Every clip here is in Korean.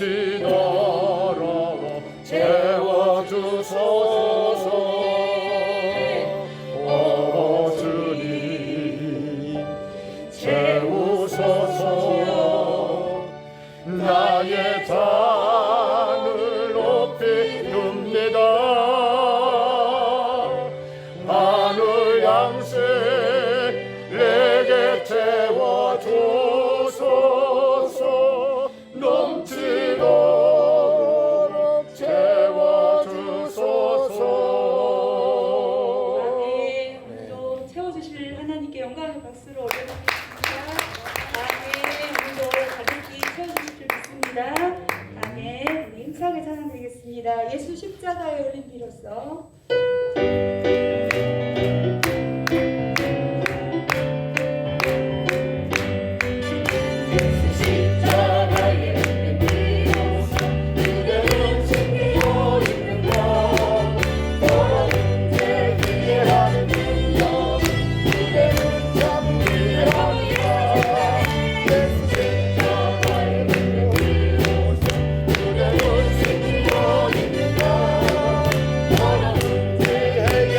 넘치도록 채워주소서. 오 주님 채우소서. 나의 잔을 높이 듭니다. 하늘 양식 내게 채워주소서. 넘치도록 채워주소서. 아멘. 오늘도 채워주실 하나님께 영광의 박수로 올려드리겠습니다. 아멘. 오늘도 가득히 채워주실 줄 믿습니다. 아멘. 우리 힘차게 찬양드리겠습니다. 예수 십자가의 울림 비로소. 주의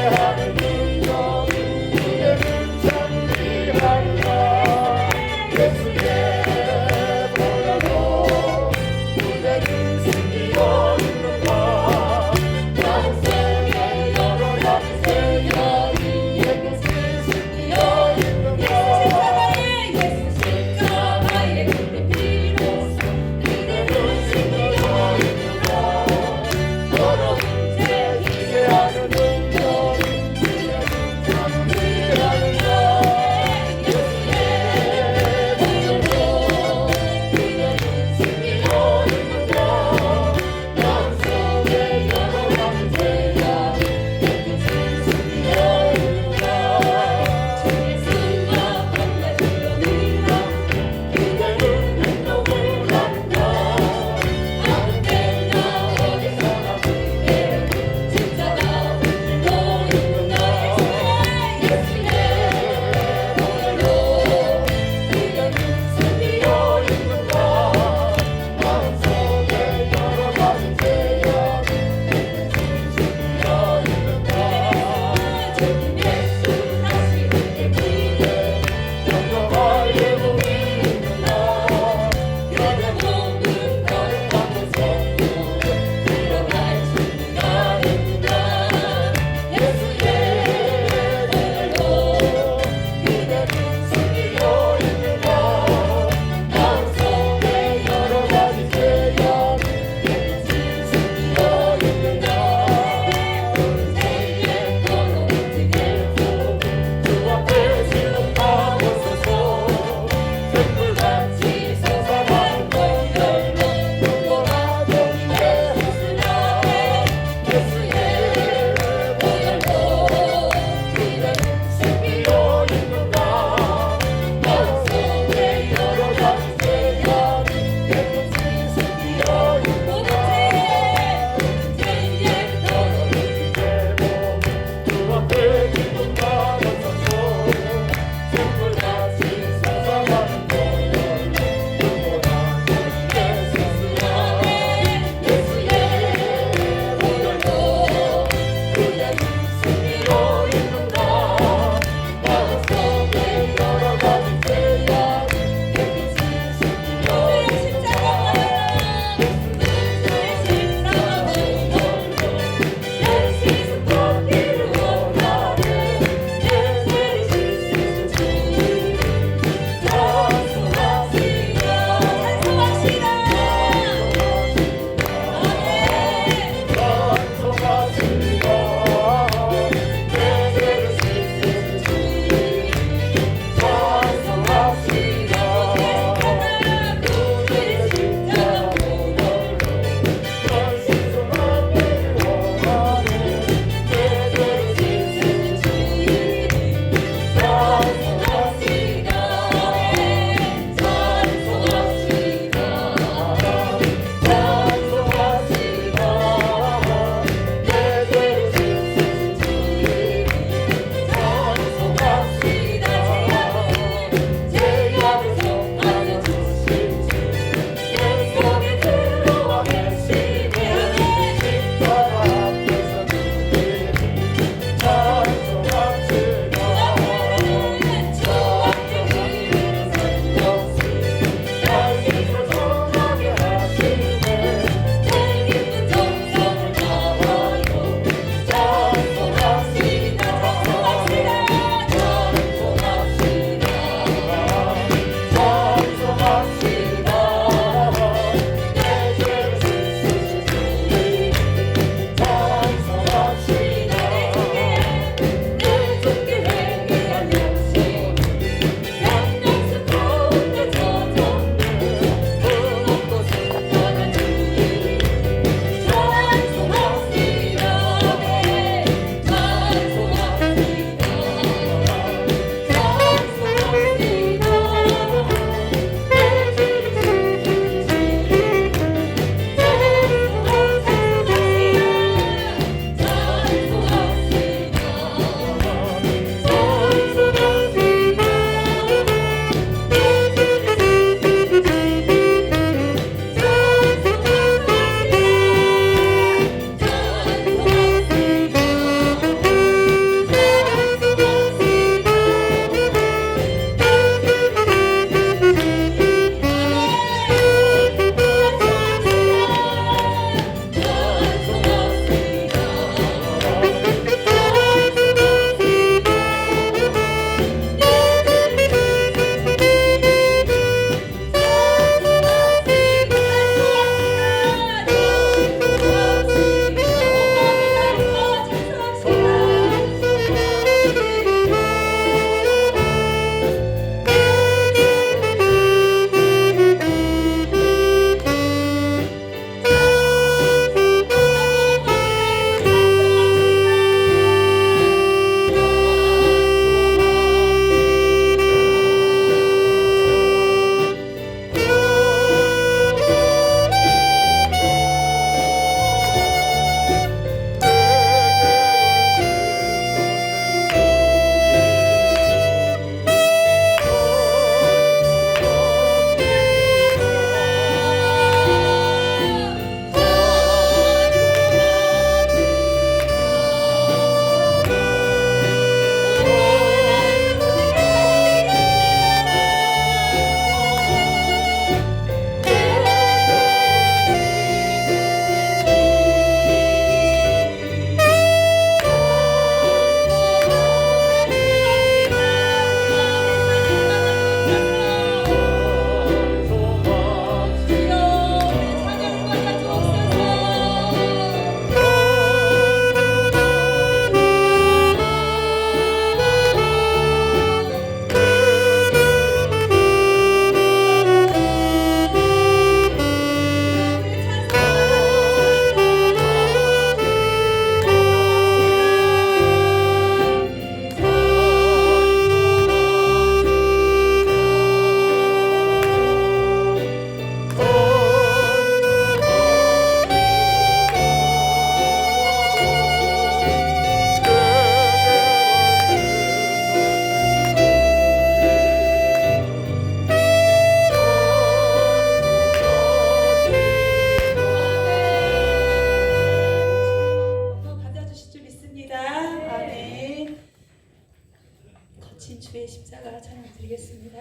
드리겠습니다.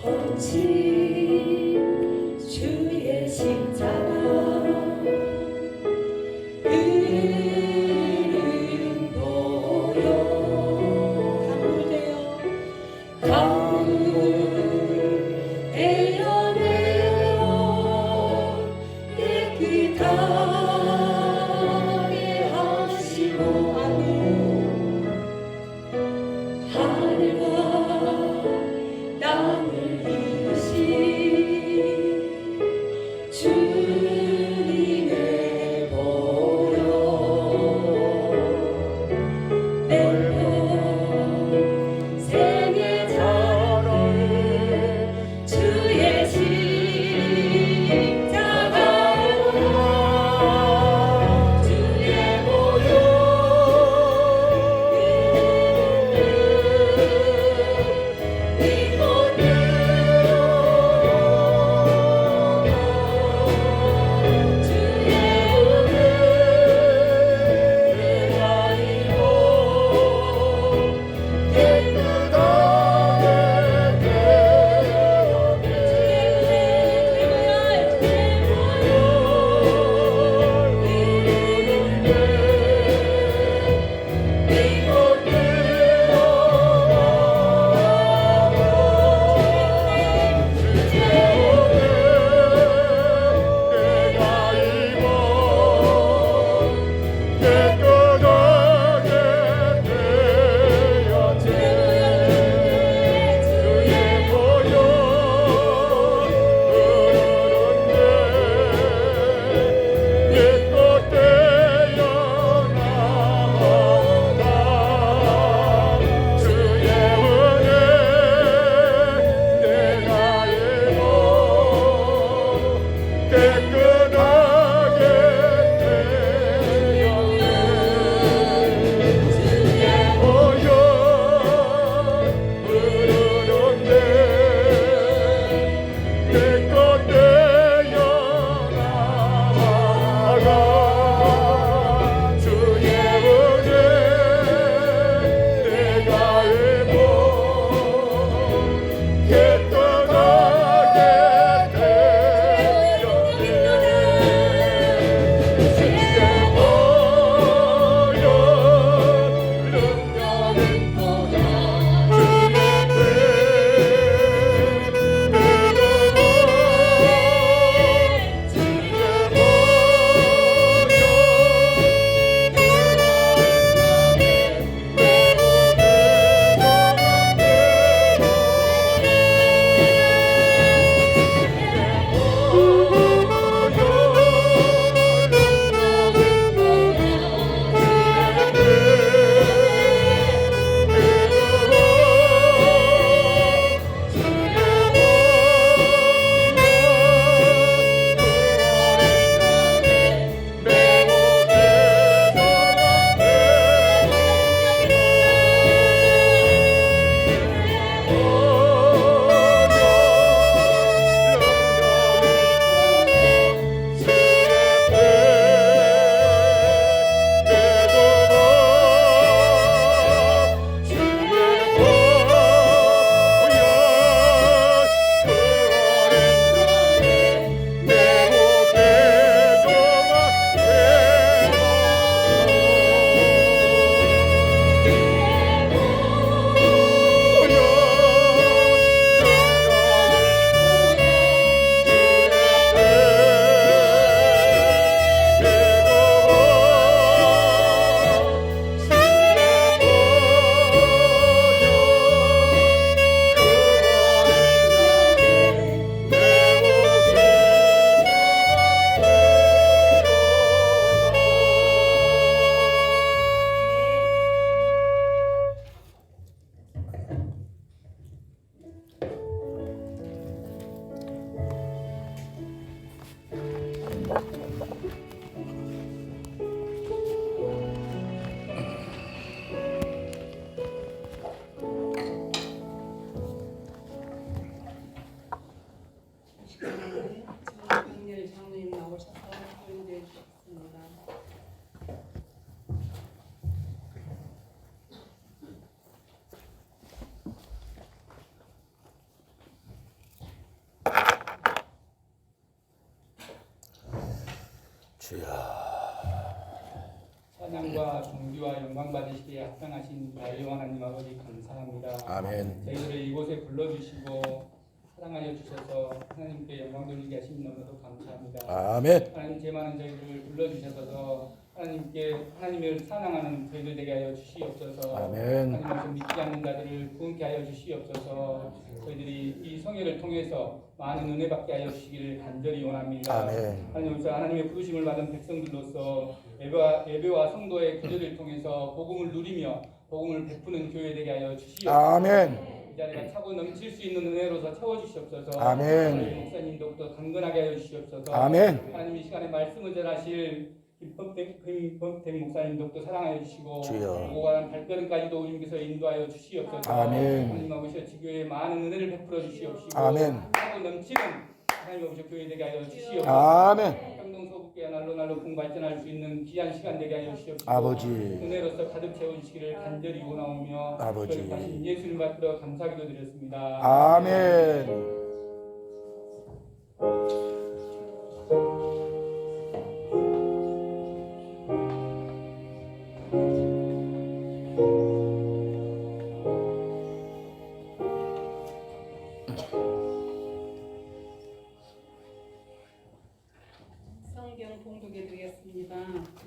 거친 주의 십자가 흐름 보여 강물 되어내어 깨끗하게 하시고 하늘과 땅을 이루신 주님의 보혈 내 평생의 자랑 주의 십자가 주여. 찬양과 존귀와 영광 받으시기에 합당하신 나의 하나님 아버지 감사합니다. 아멘. 저희들을 이곳에 불러주시고 사랑하여 주셔서 하나님께 영광 돌리게 하신 너무도 감사합니다. 아멘. 하나님 죄 많은 저희들을 불러주셔서 하나님께 하나님을 사랑하는 저희들 되게 하여 주시옵소서. 아멘. 하나님을 믿지 않는 자들을 구원케 하여 주시옵소서. 저희들이 이 성회를 통해서 많은 은혜 받게 하여 주시기를 간절히 원합니다. 아멘. 하나님의 부르심을 받은 백성들로서 예배와 성도의 기도를 통해서 복음을 누리며 복음을 베푸는 교회 되게 하여 주시옵소서. 아멘. 이 자리가 차고 넘칠 수 있는 은혜로서 채워주시옵소서. 아멘. 목사님도 강건하게 하여 주시옵소서. 아멘. 하나님 이 시간에 말씀을 전하실 김범택 목사님도 사랑하여 주시고 주여. 오고가는 발걸음까지도 우리께서 인도하여 주시옵소서. 아멘. 하나님 아버지 지교회에 많은 은혜를 베풀어 주시옵시고 아멘. 차고 넘치는 하나님 아버지 교회 되게 하여 주시옵소서. 아멘. 강동 소북교회 날로 공발전할 수 있는 귀한 시간 되게 하여 주시옵시고 아버지. 은혜로서 가득 채워주시기를 간절히 원하오며 아버지. 거룩하신 예수님 받들어 감사기도 드렸습니다. 아멘. 성경 봉독해 드리겠습니다.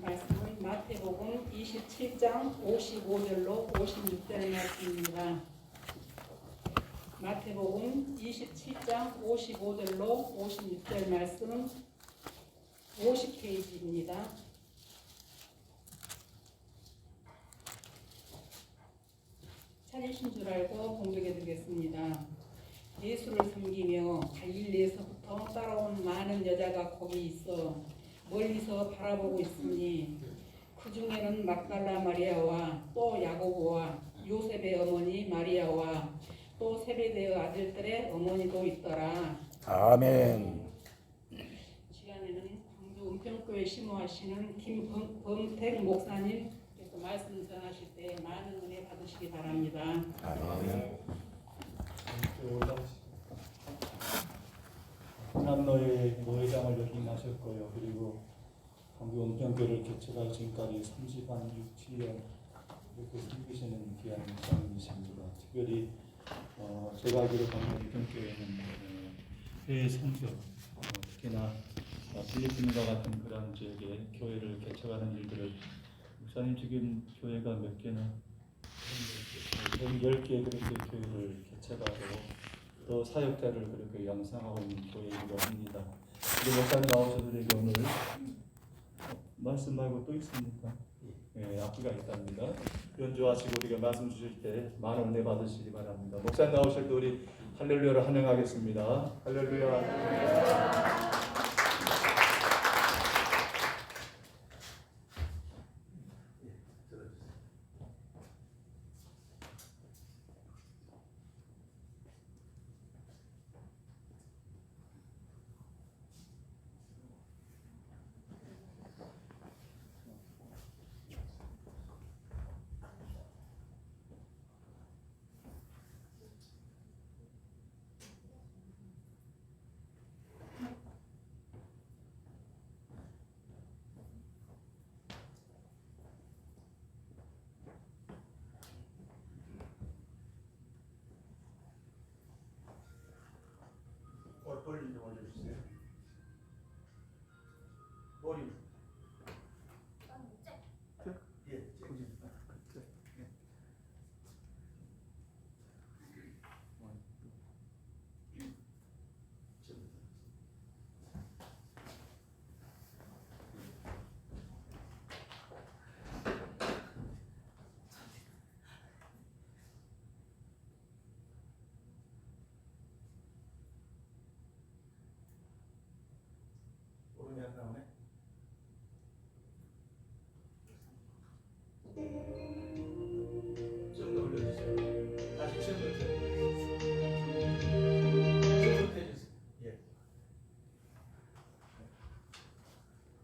말씀은 마태복음 27장 55절로 56절 말씀입니다. 마태복음 27장 55절로 56절 말씀 50페이지입니다. 찾으신 줄 알고 봉독해 드리겠습니다. 예수를 섬기며 갈릴리에서부터 따라온 많은 여자가 거기 있어 멀리서 바라보고 있으니 그 중에는 막달라 마리아와 또 야고보와 요셉의 어머니 마리아와 또 세베대의 아들들의 어머니도 있더라. 아멘. 시간에는 광주 은평교회 심호하시는 김범택 목사님께서 말씀 전하실 때 많은 은혜 받으시기 바랍니다. 아멘. 남노의 노회장을 역임하셨고요. 그리고 광주 은평교를 개척할 지금까지 30한 6, 7년 이렇게 섬기시는 귀한 목사님이십니다. 특별히 제가 알기로 광주 은평교회는 해외 선교, 특히나 필리핀과 같은 그런 지역에 교회를 개척하는 일들을 목사님 지금 교회가 몇 개나 10개 그렇게 교회를 개척하고 또 사역자를 그렇게 양성하고 있는 교회이기도 합니다. 우리 목사님 나오셔서 우리에게 오늘 말씀 말고 또 있습니까? 예, 악기가 있답니다. 연주하시고 우리가 말씀 주실 때 많은 은혜 받으시기 바랍니다. 목사님 나오실 때 우리 할렐루야를 환영하겠습니다. 할렐루야. 머리 좀 올려주세요. 머리. 예, 오른이 안 나오네. 좀 더 올려주세요. 다시 처음부터. 처음부터 해주세요. 예.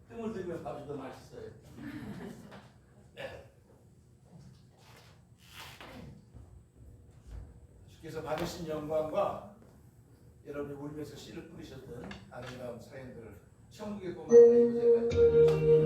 뜸을 들면 밥이 더 맛있어요. 주께서 받으신 영광과 여러분이 울면서 씨를 뿌리셨던 아름다운 사연들을 천국의 꿈 하나 이곳에까지 올려주시기를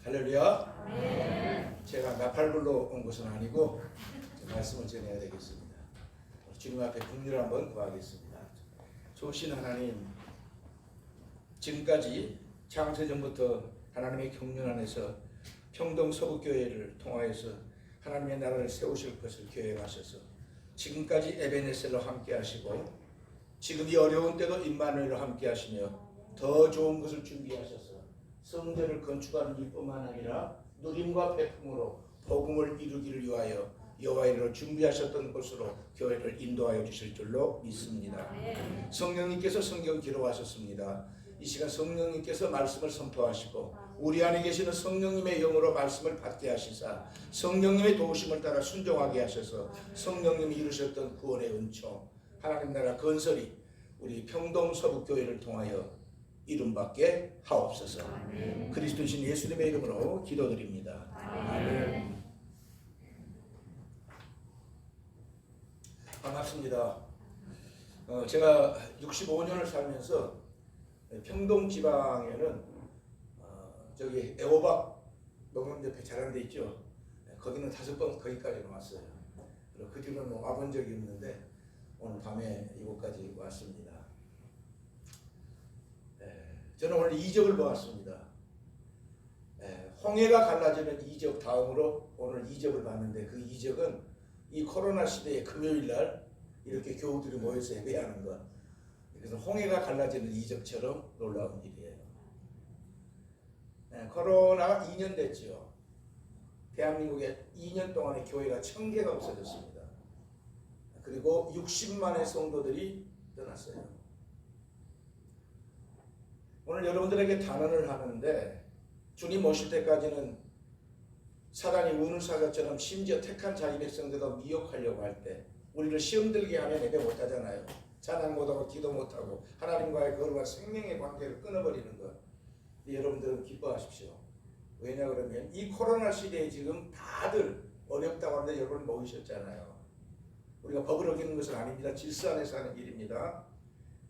할렐루야. 제가 나팔불로 온 것은 아니고 말씀을 전해야 되겠습니다. 주님 앞에 긍휼을 한번 구하겠습니다. 좋으신 하나님, 지금까지 창세전부터 하나님의 경륜 안에서 평동 서구교회를 통하여서 하나님의 나라를 세우실 것을 계획하셔서 지금까지 에베네셀로 함께 하시고 지금 이 어려운 때도 임마누엘로 함께 하시며 더 좋은 것을 준비하셔서 성전을 건축하는 일뿐만 아니라 누림과 배품으로 복음을 이루기를 위하여 여호와의 이름으로 준비하셨던 곳으로 교회를 인도하여 주실 줄로 믿습니다. 성령님께서 성경 기록하셨습니다. 이 시간 성령님께서 말씀을 선포하시고 우리 안에 계시는 성령님의 영으로 말씀을 받게 하시사 성령님의 도우심을 따라 순종하게 하셔서 성령님이 이루셨던 구원의 은총 하나님 나라 건설이 우리 평동 서북교회를 통하여 이름받게 하옵소서. 그리스도신 예수님의 이름으로 기도드립니다. 아멘. 반갑습니다. 제가 65년을 살면서 평동 지방에는 저기 애호박 농협 옆에 자란 데 있죠. 거기는 5번 거기까지 왔어요. 그리고 그 뒤로는 와본 적이 없는데 오늘 밤에 이곳까지 왔습니다. 저는 오늘 이적을 보았습니다. 홍해가 갈라지는 이적 다음으로 오늘 이적을 봤는데 그 이적은 이 코로나 시대의 금요일날 이렇게 교우들이 모여서 예배하는 것, 그래서 홍해가 갈라지는 이적처럼 놀라운 일이에요. 코로나가 2년 됐죠. 대한민국에 2년 동안에 교회가 1000개가 없어졌습니다. 그리고 60만의 성도들이 떠났어요. 오늘 여러분들에게 단언을 하는데 주님 오실 때까지는 사단이 우는 사자처럼 심지어 택한 자기 백성들도 미혹하려고 할 때 우리를 시험 들게 하면 예배 못하잖아요. 찬양 못하고 기도 못하고 하나님과의 거룩한 생명의 관계를 끊어버리는 것. 여러분들은 기뻐하십시오. 왜냐 그러면 이 코로나 시대에 지금 다들 어렵다고 하는데 여러분 모이셨잖아요. 우리가 법을 어기는 것은 아닙니다. 질서 안에서 하는 일입니다.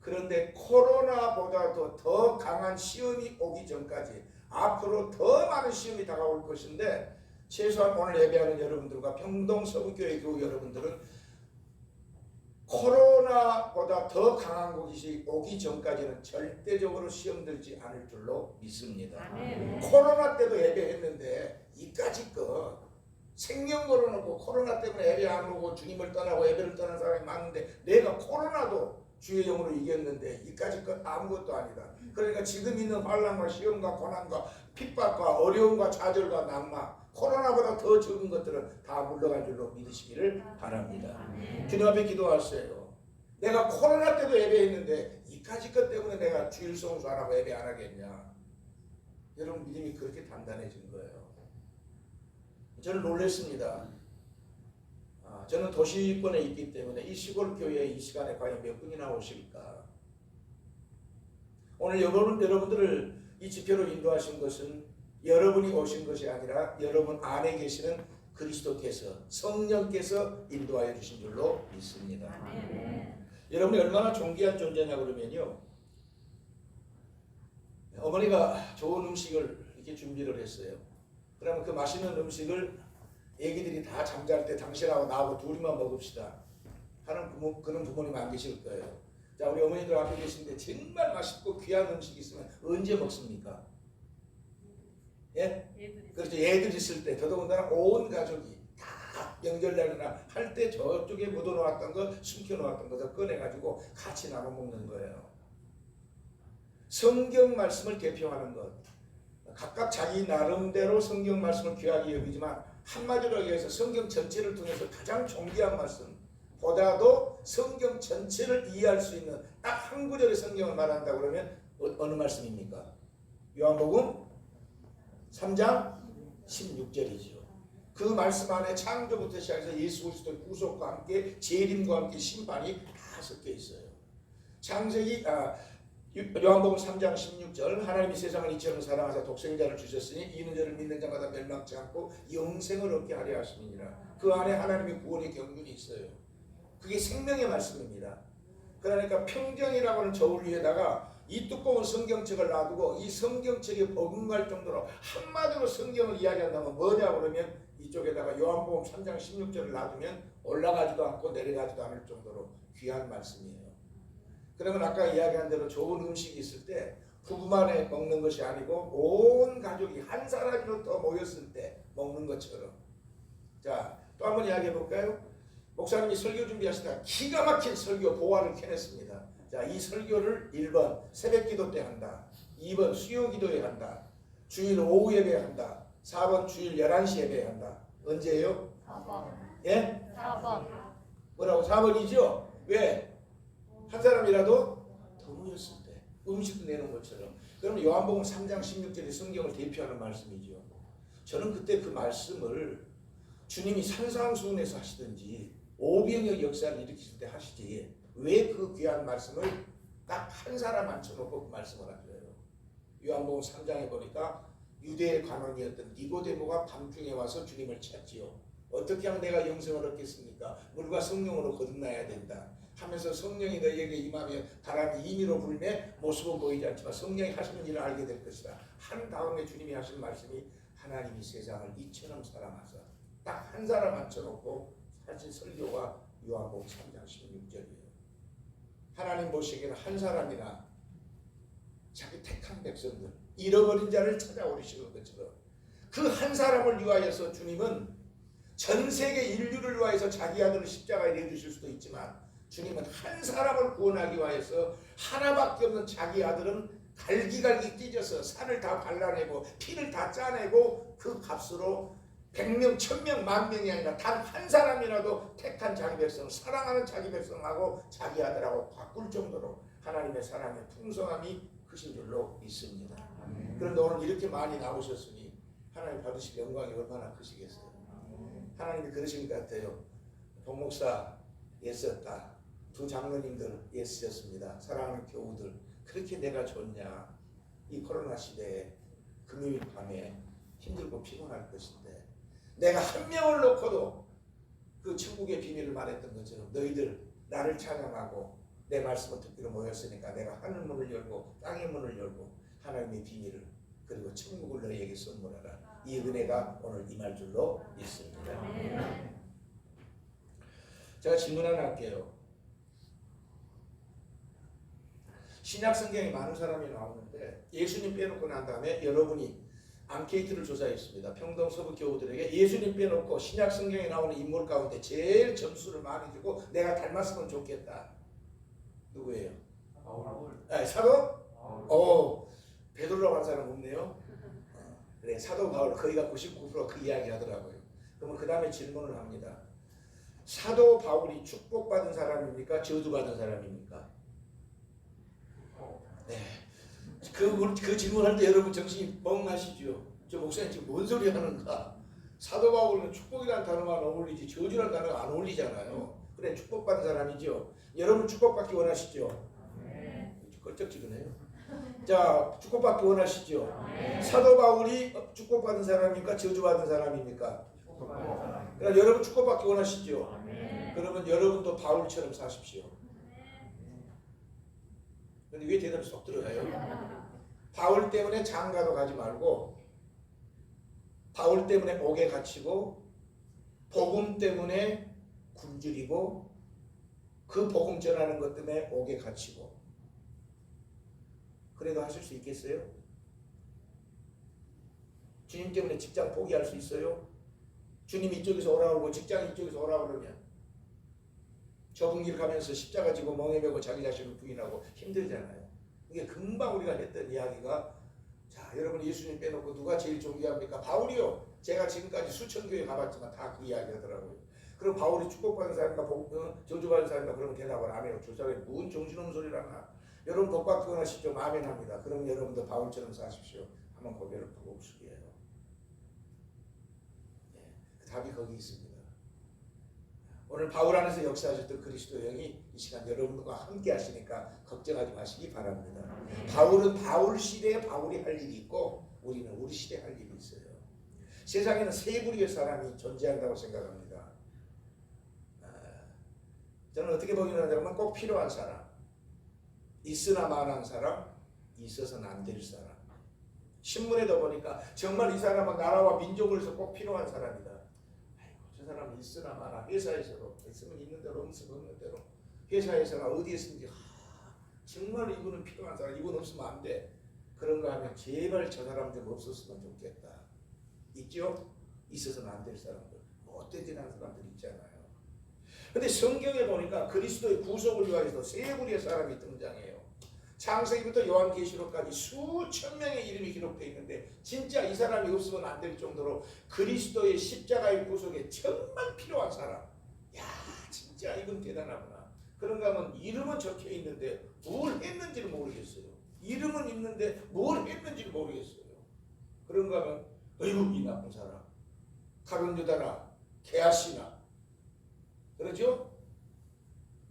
그런데 코로나보다도 더 강한 시험이 오기 전까지 앞으로 더 많은 시험이 다가올 것인데 최소한 오늘 예배하는 여러분들과 평동 서북교회 교우 여러분들은 코로나보다 더 강한 것이 오기 전까지는 절대적으로 시험 들지 않을 줄로 믿습니다. 아멘. 코로나 때도 예배했는데 이까짓 것 생명 걸어놓고 코로나 때문에 예배 안 오고 주님을 떠나고 예배를 떠난 사람이 많은데 내가 코로나도 주의 영으로 이겼는데 이까짓 것 아무것도 아니다. 그러니까 지금 있는 환난과 시험과 고난과 핍박과 어려움과 좌절과 낙마 코로나보다 더 적은 것들은 다 물러갈 줄로 믿으시기를 바랍니다. 주님 앞에 기도하세요. 내가 코로나 때도 예배했는데 이까짓 것 때문에 내가 주일 성수 안 하고 예배 안 하겠냐. 여러분 믿음이 그렇게 단단해진 거예요. 저는 놀랐습니다. 저는 도시권에 있기 때문에 이 시골 교회에 이 시간에 과연 몇 분이나 오실까. 오늘 여러분들을 이 집회로 인도하신 것은 여러분이 오신 것이 아니라 여러분 안에 계시는 그리스도께서 성령께서 인도하여 주신 줄로 믿습니다. 여러분이 얼마나 존귀한 존재냐 그러면요. 어머니가 좋은 음식을 이렇게 준비를 했어요. 그러면 그 맛있는 음식을 애기들이 다 잠잘 때 당신하고 나하고 둘이만 먹읍시다 하는 그런 부모님 안 계실 거예요. 자, 우리 어머니들 앞에 계신데 정말 맛있고 귀한 음식이 있으면 언제 먹습니까? 예? 그렇죠. 애들 있을 때 더더군다나 온 가족이 다 명절날이나 할 때 저쪽에 묻어놓았던 거 숨겨놓았던 것을 꺼내가지고 같이 나눠 먹는 거예요. 성경 말씀을 대표하는 것. 각각 자기 나름대로 성경 말씀을 귀하게 여기지만 한마디로 얘기해서 성경 전체를 통해서 가장 존귀한 말씀 보다도 성경 전체를 이해할 수 있는 딱 한 구절의 성경을 말한다 그러면 어느 말씀입니까? 요한복음 3장 16절이죠. 그 말씀 안에 창조부터 시작해서 예수 그리스도의 구속과 함께 재림과 함께 심판이 다 섞여 있어요. 창세기 요한복음 3장 16절 하나님이 세상을 이처럼 사랑하사 독생자를 주셨으니 이는 저를 믿는 자마다 멸망치 않고 영생을 얻게 하려 하심이니라. 그 안에 하나님의 구원의 경륜이 있어요. 그게 생명의 말씀입니다. 그러니까 평정이라고 하는 저울 위에다가 이 두꺼운 성경책을 놔두고 이 성경책에 버금갈 정도로 한마디로 성경을 이야기한다면 뭐냐 그러면 이쪽에다가 요한복음 3장 16절을 놔두면 올라가지도 않고 내려가지도 않을 정도로 귀한 말씀이에요. 그러면 아까 이야기한 대로 좋은 음식이 있을 때 부부만에 먹는 것이 아니고 온 가족이 한 사람이라도 더 모였을 때 먹는 것처럼. 자, 또 한번 이야기해 볼까요? 목사님이 설교 준비하시다가 기가 막힌 설교 보화를 캐냈습니다. 자, 이 설교를 1번 새벽 기도 때 한다. 2번 수요 기도에 한다. 주일 오후 예배한다. 4번 주일 11시 예배한다. 언제예요? 4번. 예? 4번. 뭐라고? 4번이죠? 왜? 한 사람이라도 더 모였을 때 음식도 내는 것처럼. 그러면 요한복음 3장 16절이 성경을 대표하는 말씀이죠. 저는 그때 그 말씀을 주님이 산상수훈에서 하시든지 오병이어 역사를 일으키실 때 하시지 왜 그 귀한 말씀을 딱 한 사람 앉혀놓고 그 말씀을 하셔요. 요한복음 3장에 보니까 유대의 관원이었던 니고데모가 밤중에 와서 주님을 찾지요. 어떻게 하면 내가 영생을 얻겠습니까? 물과 성령으로 거듭나야 된다 하면서 성령이 너희에게 임하며 바람이 임의로 불매 모습은 보이지 않지만 성령이 하시는 일을 알게 될 것이다. 한 다음에 주님이 하신 말씀이 하나님이 세상을 이처럼 사랑하사 딱 한 사람 앉혀놓고 사실 설교가 요한복음 3장 16절이에요. 하나님 보시기에는 한 사람이나 자기 택한 백성들 잃어버린 자를 찾아오시는 것처럼 그 한 사람을 위하여서 주님은 전 세계 인류를 위하여서 자기 아들을 십자가에 내주실 수도 있지만 주님은 한 사람을 구원하기 위하여서 하나밖에 없는 자기 아들은 갈기갈기 찢어서 살을 다 발라내고 피를 다 짜내고 그 값으로 100명, 1000명, 10,000명이 아니라 단 한 사람이라도 택한 자기 백성, 사랑하는 자기 백성하고 자기 아들하고 바꿀 정도로 하나님의 사랑의 풍성함이 크신 줄로 믿습니다. 그런데 오늘 이렇게 많이 나오셨으니 하나님 받으실 영광이 얼마나 크시겠어요. 하나님이 그러신 것 같아요. 동목사 애썼다. 두 장로님들 애쓰셨습니다. 사랑하는 교우들 그렇게 내가 좋냐. 이 코로나 시대에 금요일 밤에 힘들고 피곤할 것인데 내가 한 명을 놓고도 그 천국의 비밀을 말했던 것처럼 너희들 나를 찬양하고 내 말씀을 듣기로 모였으니까 내가 하늘 문을 열고 땅의 문을 열고 하나님의 비밀을 그리고 천국을 너희에게 선물하라. 이 은혜가 오늘 임할 줄로 믿습니다. 제가 질문 하나 할게요. 신약 성경에 많은 사람이 나오는데 예수님 빼놓고 난 다음에 여러분이 앙케이트를 조사했습니다. 평동 서부 교우들에게 예수님 빼놓고 신약 성경에 나오는 인물 가운데 제일 점수를 많이 주고 내가 닮았으면 좋겠다. 누구예요? 바울. 사도? 베드로라고 한 사람 없네요. 그래 사도 바울 거의가 99% 그 이야기 하더라고요. 그러면 그 다음에 질문을 합니다. 사도 바울이 축복받은 사람입니까? 저주받은 사람입니까? 네. 그 질문할 때 여러분 정신이 멍하시죠? 저 목사님 지금 뭔 소리 하는가? 사도 바울은 축복이라는 단어만 어울리지 저주라는 단어가 안 어울리잖아요. 그래 축복받은 사람이죠. 여러분 축복받기 원하시죠? 껄쩍지근해요. 자 축복받기 원하시죠? 사도 바울이 축복받은 사람입니까? 저주받은 사람입니까? 그러니까 여러분 축복받기 원하시죠? 그러면 여러분도 바울처럼 사십시오. 근데 왜 대답이 쏙 들어가요? 바울 때문에 장가도 가지 말고 바울 때문에 옥에 갇히고 복음 때문에 굶주리고 그 복음 전하는 것 때문에 옥에 갇히고 그래도 하실 수 있겠어요? 주님 때문에 직장 포기할 수 있어요? 주님 이쪽에서 오라고 그러고 직장 이쪽에서 오라고 그러면 좁은 길 가면서 십자가 지고 멍에 메고 자기 자신을 부인하고 힘들잖아요. 이게 금방 우리가 했던 이야기가 자 여러분 예수님 빼놓고 누가 제일 존귀합니까? 바울이요. 제가 지금까지 수천 교회 가봤지만 다 그 이야기 하더라고요. 그럼 바울이 축복받은 사람인가 저주받은 사람인가 그러면 대답을 안 해요. 저 사람이 무슨 정신없는 소리를 하나. 여러분 복받기 원하시죠? 아멘합니다. 그럼 여러분도 바울처럼 사십시오. 한번 고개를 푹 숙여요. 네, 그 답이 거기 있습니다. 오늘 바울 안에서 역사하셨던 그리스도 영이 이 시간 여러분과 함께 하시니까 걱정하지 마시기 바랍니다. 바울은 바울 시대에 바울이 할 일이 있고 우리는 우리 시대에 할 일이 있어요. 세상에는 세 부류의 사람이 존재한다고 생각합니다. 저는 어떻게 보기는 꼭 필요한 사람, 있으나 마나한 사람, 있어서는 안 될 사람. 신문에도 보니까 정말 이 사람은 나라와 민족을 위해서 꼭 필요한 사람이다. 저 사람은 있으나 마나 회사에서도 있으면 있는 대로 없으면 없는 대로 회사에서나 어디에 있는지 정말 이분은 필요한 사람 이분 없으면 안 돼. 그런가 하면 제발 저 사람 좀 없었으면 좋겠다. 있죠? 있어서는 안 될 사람들 못되지는 사람들 있잖아요. 근데 성경에 보니까 그리스도의 구속을 위하여서 세 부류의 사람이 등장해요. 창세기부터 요한계시록까지 수천 명의 이름이 기록되어 있는데 진짜 이 사람이 없으면 안 될 정도로 그리스도의 십자가의 구속에 정말 필요한 사람. 야, 진짜 이건 대단하구나. 그런가 하면 이름은 적혀 있는데 뭘 했는지를 모르겠어요. 이름은 있는데 뭘 했는지를 모르겠어요. 그런가 하면 어이구 이 나쁜 사람. 가룟 유다나 게하시나 그러죠?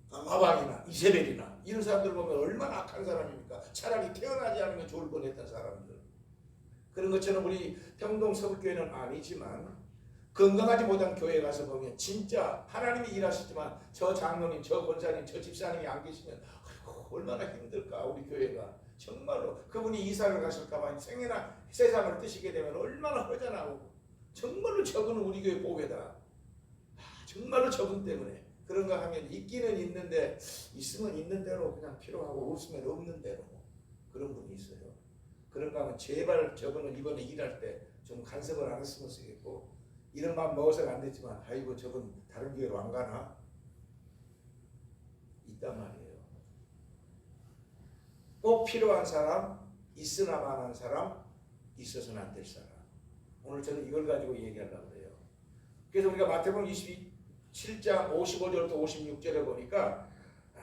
마방이나 이세벨이나 이런 사람들 보면 얼마나 악한 사람입니까? 차라리 태어나지 않으면 좋을 뻔했던 사람들. 그런 것처럼 우리 평동 서울교회는 아니지만 건강하지 못한 교회에 가서 보면 진짜 하나님이 일하시지만 저 장로님, 저 권사님, 저 집사님이 안 계시면 아이고, 얼마나 힘들까 우리 교회가. 정말로 그분이 이사를 가실까봐 생애나 세상을 뜨시게 되면 얼마나 허전하고 정말로 저분은 우리 교회 보배다. 정말로 저분 때문에. 그런가 하면 있기는 있는데 있으면 있는 대로 그냥 필요하고 없으면 없는 대로 그런 분이 있어요. 그런가 하면 제발 저분은 이번에 일할 때 좀 간섭을 안 했으면 쓰겠고 이런 마음 먹어서는 안 되지만 아이고 저분 다른 교회로 안 가나? 있단 말이에요. 꼭 필요한 사람, 있으나마나한 사람, 있어서는 안 될 사람. 오늘 저는 이걸 가지고 얘기하려고 해요. 그래서 우리가 마태복음 27장 55절부터 56절에 보니까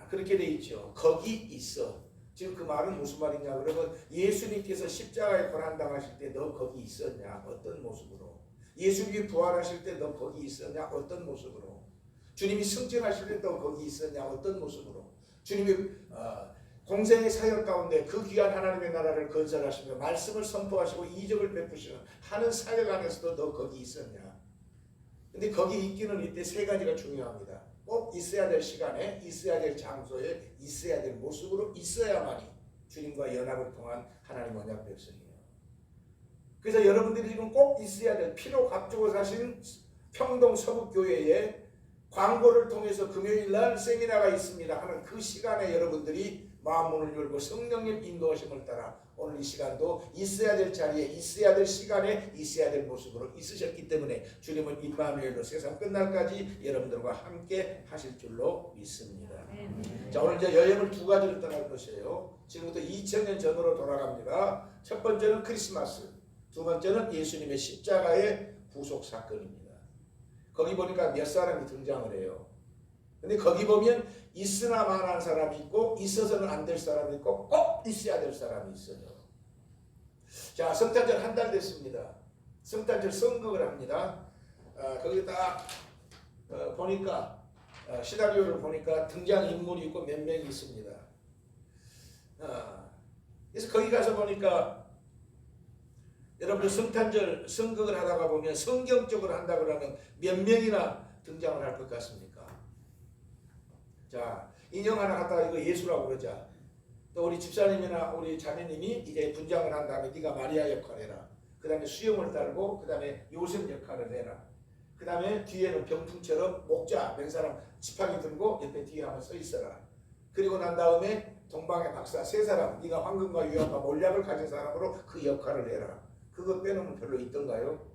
그렇게 돼 있죠. 거기 있어. 지금 그 말은 무슨 말이냐 그러면 예수님께서 십자가에 고난당하실 때 너 거기 있었냐? 어떤 모습으로? 예수님이 부활하실 때 너 거기 있었냐? 어떤 모습으로? 주님이 승천하실 때 너 거기 있었냐? 어떤 모습으로? 주님이 공생의 사역 가운데 그 귀한 하나님의 나라를 건설하시며 말씀을 선포하시고 이적을 베푸시는 하는 사역 안에서도 너 거기 있었냐? 근데 거기 있기는 이때 세 가지가 중요합니다. 꼭 있어야 될 시간에, 있어야 될 장소에, 있어야 될 모습으로 있어야만이 주님과 연합을 통한 하나님 언약 백성이에요. 그래서 여러분들이 지금 꼭 있어야 될 필요 값주고 사신 평동 서북교회에 광고를 통해서 금요일날 세미나가 있습니다 하는 그 시간에 여러분들이 마음문을 열고 성령님 인도하심을 따라 오늘 이 시간도 있어야 될 자리에 있어야 될 시간에 있어야 될 모습으로 있으셨기 때문에 주님은 임마누엘로 세상 끝날까지 여러분들과 함께 하실 줄로 믿습니다. 자, 오늘 이제 여행을 두 가지를 떠날 것이에요. 지금부터 2000년 전으로 돌아갑니다. 첫 번째는 크리스마스, 두 번째는 예수님의 십자가의 구속 사건입니다. 거기 보니까 몇 사람이 등장을 해요. 근데 거기 보면 있으나 마나한 사람이 있고 있어서는 안 될 사람이 있고 꼭 있어야 될 사람이 있어요. 자, 성탄절 한 달 됐습니다. 성탄절 선거를 합니다. 거기 딱 보니까 시나리오를 보니까 등장인물이 있고 몇 명이 있습니다. 그래서 거기 가서 보니까 여러분들 성탄절 선거를 하다가 보면 성경적으로 한다 그러면 몇 명이나 등장을 할 것 같습니까? 자, 인형 하나 갖다가 이거 예수라고 그러자. 또 우리 집사님이나 우리 자매님이 이제 분장을 한 다음에 네가 마리아 역할을 해라. 그 다음에 수염을 달고 그 다음에 요셉 역할을 해라. 그 다음에 뒤에는 병풍처럼 목자 몇 사람 지팡이 들고 옆에 뒤에 한번 서 있어라. 그리고 난 다음에 동방의 박사 세 사람 네가 황금과 유황과 몰약을 가진 사람으로 그 역할을 해라. 그거 빼놓으면 별로 있던가요?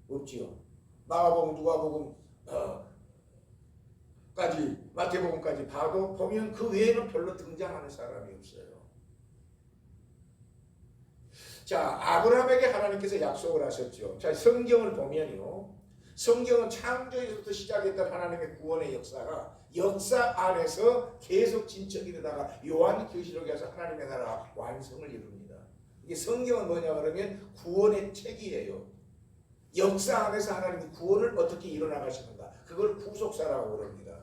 없지요. 마가복음, 누가복음 까지 마태복음까지 봐도 보면 그 외에는 별로 등장하는 사람이 없어요. 자, 아브라함에게 하나님께서 약속을 하셨죠. 자, 성경을 보면요. 성경은 창조에서부터 시작했던 하나님의 구원의 역사가 역사 안에서 계속 진척이 되다가 요한계시록에 와서 하나님의 나라 완성을 이룹니다. 이게 성경은 뭐냐 그러면 구원의 책이에요. 역사 안에서 하나님이 구원을 어떻게 이뤄나가시는가. 그걸 구속사라고 그럽니다.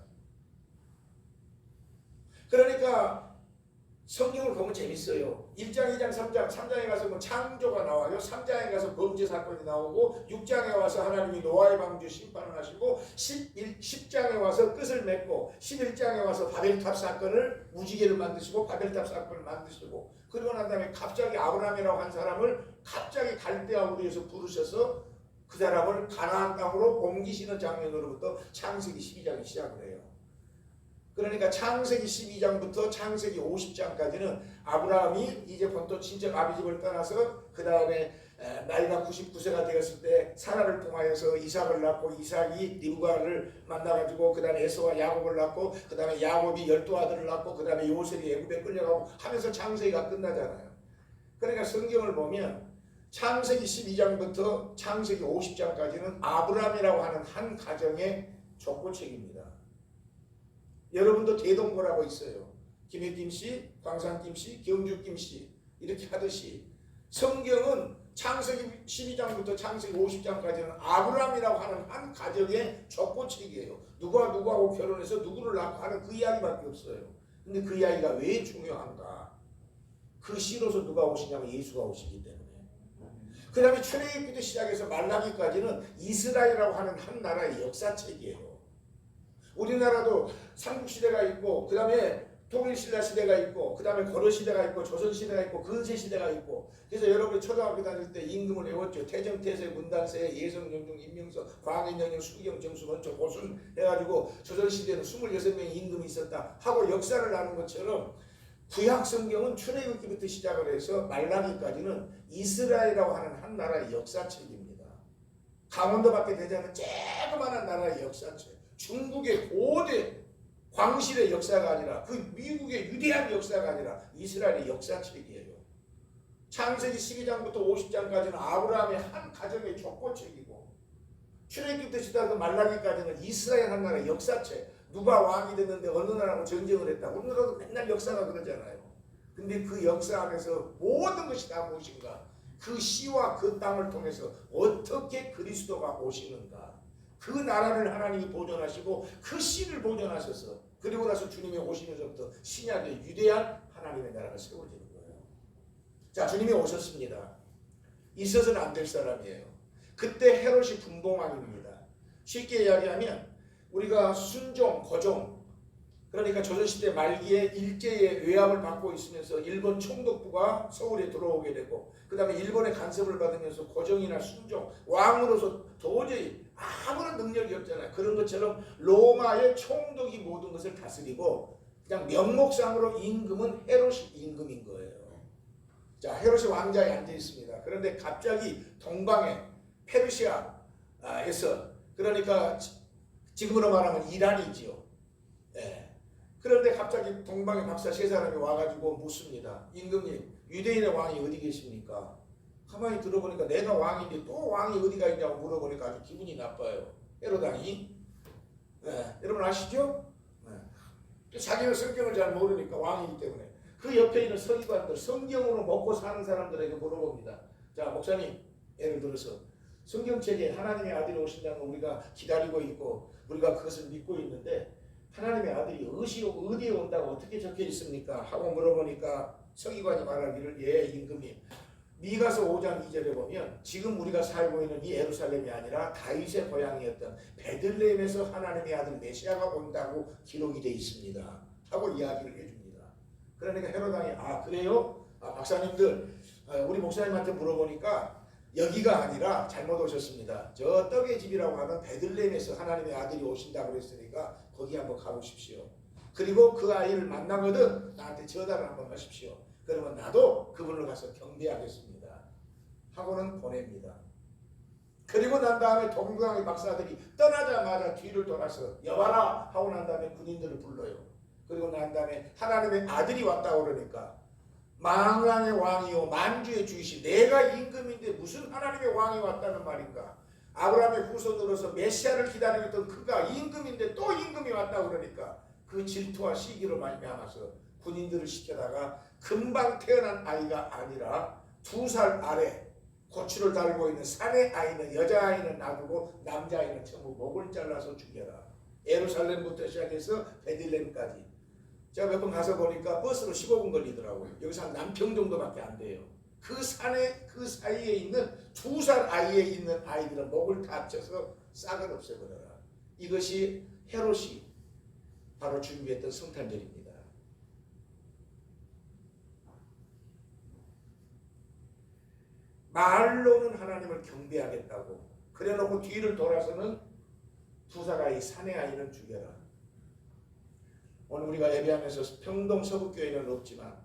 그러니까 성경을 보면 재밌어요. 1장, 2장, 3장, 3장에 가서 뭐 창조가 나와요. 3장에 가서 범죄 사건이 나오고 6장에 와서 하나님이 노아의 방주 심판을 하시고 10장에 와서 끝을 맺고 11장에 와서 바벨탑 사건을 무지개를 만드시고 바벨탑 사건을 만드시고 그리고 난 다음에 갑자기 아브라함이라고 한 사람을 갑자기 갈대아 우리에서 부르셔서 그 사람을 가나안 땅으로 옮기시는 장면으로부터 창세기 12장이 시작을 해요. 그러니까 창세기 12장부터 창세기 50장까지는 아브라함이 이제 본토 친척 아비집을 떠나서 그 다음에 나이가 99세가 되었을 때 사라를 통하여서 이삭을 낳고 이삭이 리브가를 만나가지고 그 다음에 에서와 야곱을 낳고 그 다음에 야곱이 12아들을 낳고 그 다음에 요셉이 애굽에 끌려가고 하면서 창세기가 끝나잖아요. 그러니까 성경을 보면 창세기 12장부터 창세기 50장까지는 아브라함이라고 하는 한 가정의 족보책입니다. 여러분도 대동고라고 있어요. 김혜김씨, 광산김씨, 경주김씨 이렇게 하듯이 성경은 창세기 12장부터 창세기 50장까지는 아브라함이라고 하는 한 가정의 족보책이에요. 누가 누구하고 결혼해서 누구를 낳고 하는 그 이야기밖에 없어요. 근데 그 이야기가 왜 중요한가? 그 씨로서 누가 오시냐면 예수가 오시기 때문에. 그 다음에 출애굽기부터 시작해서 말라기까지는 이스라엘이라고 하는 한 나라의 역사책이에요. 우리나라도 삼국시대가 있고 그 다음에 통일신라 시대가 있고 그 다음에 고려시대가 있고 조선시대가 있고 근세시대가 있고 그래서 여러분이 초등학교 다닐 때 임금을 외웠죠. 태정태세, 문단세, 예성영중, 임명서, 광인영령, 수경, 정수, 원초, 고순 해가지고 조선시대는 26명의 임금이 있었다 하고 역사를 아는 것처럼 구약성경은 출애굽기부터 시작을 해서 말라기까지는 이스라엘이라고 하는 한 나라의 역사책입니다. 강원도밖에 되지 않는 조그마한 나라의 역사책. 중국의 고대 광실의 역사가 아니라 그 미국의 위대한 역사가 아니라 이스라엘의 역사책이에요. 창세기 12장부터 50장까지는 아브라함의 한 가정의 족보책이고 출애굽기부터 시작해서 말라기까지는 이스라엘 한 나라의 역사책. 누가 왕이 됐는데 어느 나라하고 전쟁을 했다. 오늘도 맨날 역사가 그러잖아요. 근데 그 역사 안에서 모든 것이 다 무엇인가? 그 씨와 그 땅을 통해서 어떻게 그리스도가 오시는가? 그 나라를 하나님이 보존하시고 그 씨를 보존하셔서 그리고 나서 주님이 오시면서부터 신약의 위대한 하나님의 나라가 세워지는 거예요. 자, 주님이 오셨습니다. 있어서는 안 될 사람이에요. 그때 헤롯이 분봉왕입니다. 쉽게 이야기하면 우리가 순종, 고종 그러니까 조선시대 말기에 일제의 외압을 받고 있으면서 일본 총독부가 서울에 들어오게 되고 그 다음에 일본의 간섭을 받으면서 고종이나 순종, 왕으로서 도저히 아무런 능력이 없잖아요. 그런 것처럼 로마의 총독이 모든 것을 다스리고 그냥 명목상으로 임금은 헤롯이 임금인 거예요. 자, 헤롯이 왕자에 앉아 있습니다. 그런데 갑자기 동방에 페르시아에서 그러니까 지금으로 말하면 이란이지요. 예. 그런데 갑자기 동방의 박사 세 사람이 와가지고 묻습니다. 임금님, 유대인의 왕이 어디 계십니까? 가만히 들어보니까 내가 왕인데 또 왕이 어디가 있냐고 물어보니까 아주 기분이 나빠요. 헤롯왕이. 예. 여러분 아시죠? 예. 자기는 성경을 잘 모르니까 왕이기 때문에 그 옆에 있는 서기관들, 성경으로 먹고 사는 사람들에게 물어봅니다. 자, 목사님, 예를 들어서 성경책에 하나님의 아들이 오신다는 걸 우리가 기다리고 있고 우리가 그것을 믿고 있는데 하나님의 아들이 어디에 온다고 어떻게 적혀 있습니까? 하고 물어보니까 서기관이 말하기를 예, 임금님. 미가서 5장 2절에 보면 지금 우리가 살고 있는 이 예루살렘이 아니라 다윗의 고향이었던 베들레헴에서 하나님의 아들 메시아가 온다고 기록이 되어 있습니다. 하고 이야기를 해줍니다. 그러니까 헤롯왕이 아 그래요? 아, 박사님들 우리 목사님한테 물어보니까 여기가 아니라 잘못 오셨습니다. 저 떡의 집이라고 하는 베들레헴에서 하나님의 아들이 오신다고 그랬으니까 거기 한번 가보십시오. 그리고 그 아이를 만나거든 나한테 전화를 한번 하십시오. 그러면 나도 그분을 가서 경배하겠습니다. 하고는 보냅니다. 그리고 난 다음에 동방의 박사들이 떠나자마자 뒤를 돌아서 여봐라 하고 난 다음에 군인들을 불러요. 그리고 난 다음에 하나님의 아들이 왔다고 그러니까 만왕의 왕이요 만주의 주이시 내가 임금인데 무슨 하나님의 왕이 왔다는 말인가. 아브라함의 후손으로서 메시아를 기다리던 그가 임금인데 또 임금이 왔다고 그러니까 그 질투와 시기로 말미암아서 군인들을 시켜다가 금방 태어난 아이가 아니라 2살 아래 고추를 달고 있는 산의 아이는 여자아이는 놔두고 남자아이는 전부 목을 잘라서 죽여라. 예루살렘부터 시작해서 베들레헴까지 제가 몇 번 가서 보니까 버스로 15분 걸리더라고요. 여기서 한 남평 정도밖에 안 돼요. 그 산에 그 사이에 있는 2살 아이에 있는 아이들은 목을 다 합쳐서 싹을 없애버려라. 이것이 헤롯이 바로 준비했던 성탄절입니다. 말로는 하나님을 경배하겠다고 그래놓고 뒤를 돌아서는 2살 아이 산의 아이는 죽여라. 오늘 우리가 예배하면서 평동 서북교회는 없지만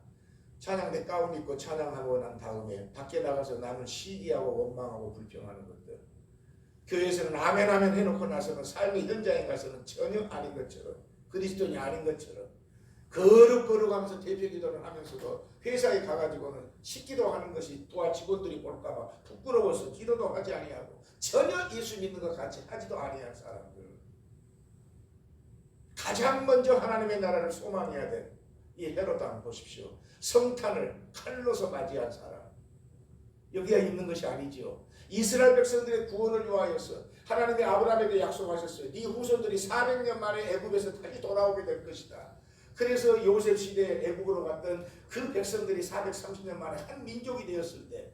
찬양대 가운 입고 찬양하고 난 다음에 밖에 나가서 나는 시기하고 원망하고 불평하는 것들, 교회에서는 아멘 아멘 해놓고 나서는 삶의 현장에 가서는 전혀 아닌 것처럼, 그리스도인이 아닌 것처럼 거룩거룩하면서 대표기도를 하면서도 회사에 가가지고는 식기도 하는 것이 또한 직원들이 볼까봐 부끄러워서 기도도 하지 아니하고 전혀 예수 믿는 것 같이 하지도 아니한 사람들, 가장 먼저 하나님의 나라를 소망해야 될 이 헤롯 한번 보십시오. 성탄을 칼로서 맞이한 사람, 여기가 있는 것이 아니지요. 이스라엘 백성들의 구원을 위하여서 하나님이 아브라함에게 약속하셨어요. 네 후손들이 400년 만에 애굽에서 다시 돌아오게 될 것이다. 그래서 요셉 시대에 애굽으로 갔던 그 백성들이 430년 만에 한 민족이 되었을 때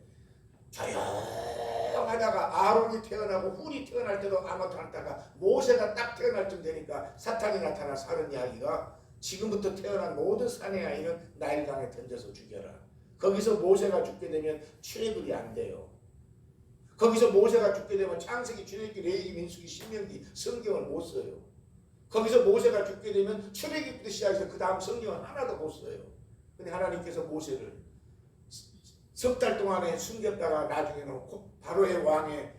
조용하다가 아론이 태어나고 훌이 태어날 때도 아무도 안 다가 모세가 딱 태어날 쯤 되니까 사탄이 나타나서 하는 이야기가 지금부터 태어난 모든 사내 아이는 나일강에 던져서 죽여라. 거기서 모세가 죽게 되면 출애굽이 안 돼요. 거기서 모세가 죽게 되면 창세기, 출애굽기, 레위기, 민수기, 신명기 성경을 못 써요. 거기서 모세가 죽게 되면 출애굽부터 시작해서 그 다음 성경은 하나도 못 써요. 근데 하나님께서 모세를 석 달 동안에 숨겼다가 나중에는 바로의 왕의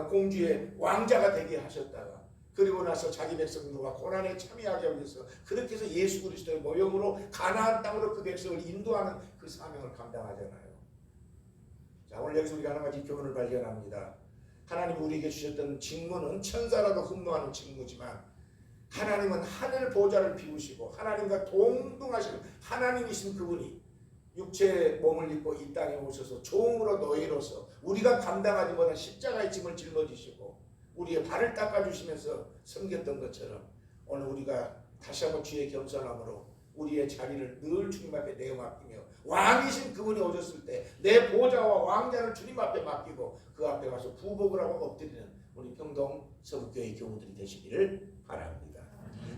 공주의 왕자가 되게 하셨다가 그리고 나서 자기 백성들과 고난에 참여하게 하기 위해서 그렇게 해서 예수 그리스도의 모형으로 가나안 땅으로 그 백성을 인도하는 그 사명을 감당하잖아요. 자, 오늘 여기서 우리가 한 가지 교훈을 발견합니다. 하나님 우리에게 주셨던 직무는 천사라도 흠모하는 직무지만 하나님은 하늘 보좌를 비우시고 하나님과 동등하신 하나님이신 그분이 육체의 몸을 입고 이 땅에 오셔서 종으로 노예로서 우리가 감당하지 못한 십자가의 짐을 짊어지시고 우리의 발을 닦아주시면서 섬겼던 것처럼 오늘 우리가 다시 한번 주의 겸손함으로 우리의 자리를 늘 주님 앞에 내어 맡기며 왕이신 그분이 오셨을 때 내 보좌와 왕자를 주님 앞에 맡기고 그 앞에 가서 부복을 하고 엎드리는 우리 평동 서북교회 교우들이 되시기를 바랍니다.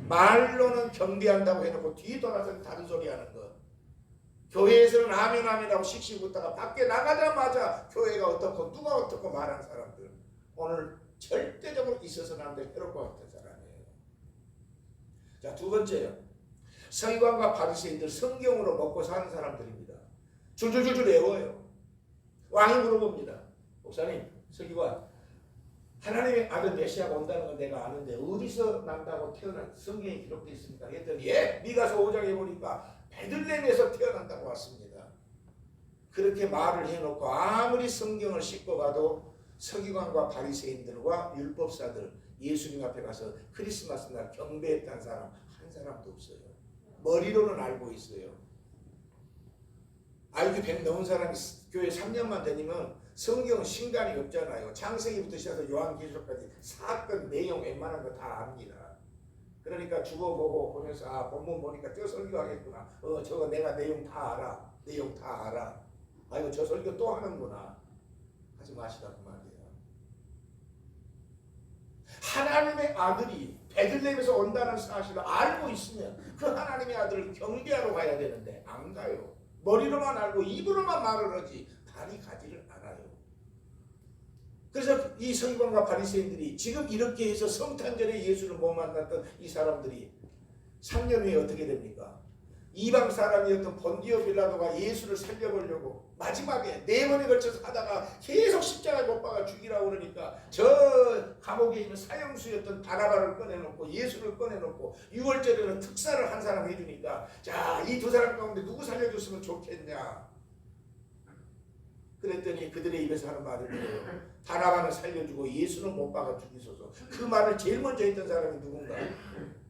말로는 경배한다고 해놓고 뒤돌아서 다른 소리 하는 것, 교회에서는 아멘 아멘하고 씩씩 웃다가 밖에 나가자마자 교회가 어떻고 누가 어떻고 말하는 사람들, 오늘 절대적으로 있어서는 안 될 헤롯과 같은 사람이에요. 자, 두 번째요. 서기관과 바리새인들 성경으로 먹고 사는 사람들입니다. 줄줄줄줄 외워요. 왕이 물어봅니다. 목사님, 서기관, 하나님의 아들 메시아가 온다는 건 내가 아는데 어디서 난다고 태어난 성경에 기록되어 있습니까? 했더니 미가서 5장에 보니까 베들레헴에서 태어난다고 왔습니다. 그렇게 말을 해놓고 아무리 성경을 씻고 가도 서기관과 바리새인들과 율법사들 예수님 앞에 가서 크리스마스 날 경배했다는 사람 한 사람도 없어요. 머리로는 알고 있어요. IQ 100 넘은 사람이 교회 3년만 다니면 성경은 신간이 없잖아요. 창세기부터 시작해서 요한계시록까지 사건 내용 웬만한 거 다 압니다. 그러니까 주보 보고 보면서 본문 보니까 저 설교하겠구나. 저거 내가 내용 다 알아. 내용 다 알아. 아이고 저 설교 또 하는구나. 하지 마시다 그 말이에요. 하나님의 아들이 베들레헴에서 온다는 사실을 알고 있으면 그 하나님의 아들을 경배하러 가야 되는데 안 가요. 머리로만 알고 입으로만 말을 하지 발이 가지를 않아요. 그래서 이 서기관과 바리새인들이 지금 이렇게 해서 성탄절에 예수를 못 만났던 이 사람들이 3년 후에 어떻게 됩니까? 이방 사람이었던 본디오 빌라도가 예수를 살려보려고 마지막에 4번에 걸쳐서 하다가 계속 십자가에 못 박아 죽이라고 그러니까 저 감옥에 있는 사형수였던 바나바를 꺼내놓고 예수를 꺼내놓고 6월절에는 특사를 한 사람 해주니까 자, 이 두 사람 가운데 누구 살려줬으면 좋겠냐. 그랬더니 그들의 입에서 하는 말을 들어요. 바나바는 살려주고 예수는 못 박아 죽이소서. 그 말을 제일 먼저 했던 사람이 누군가?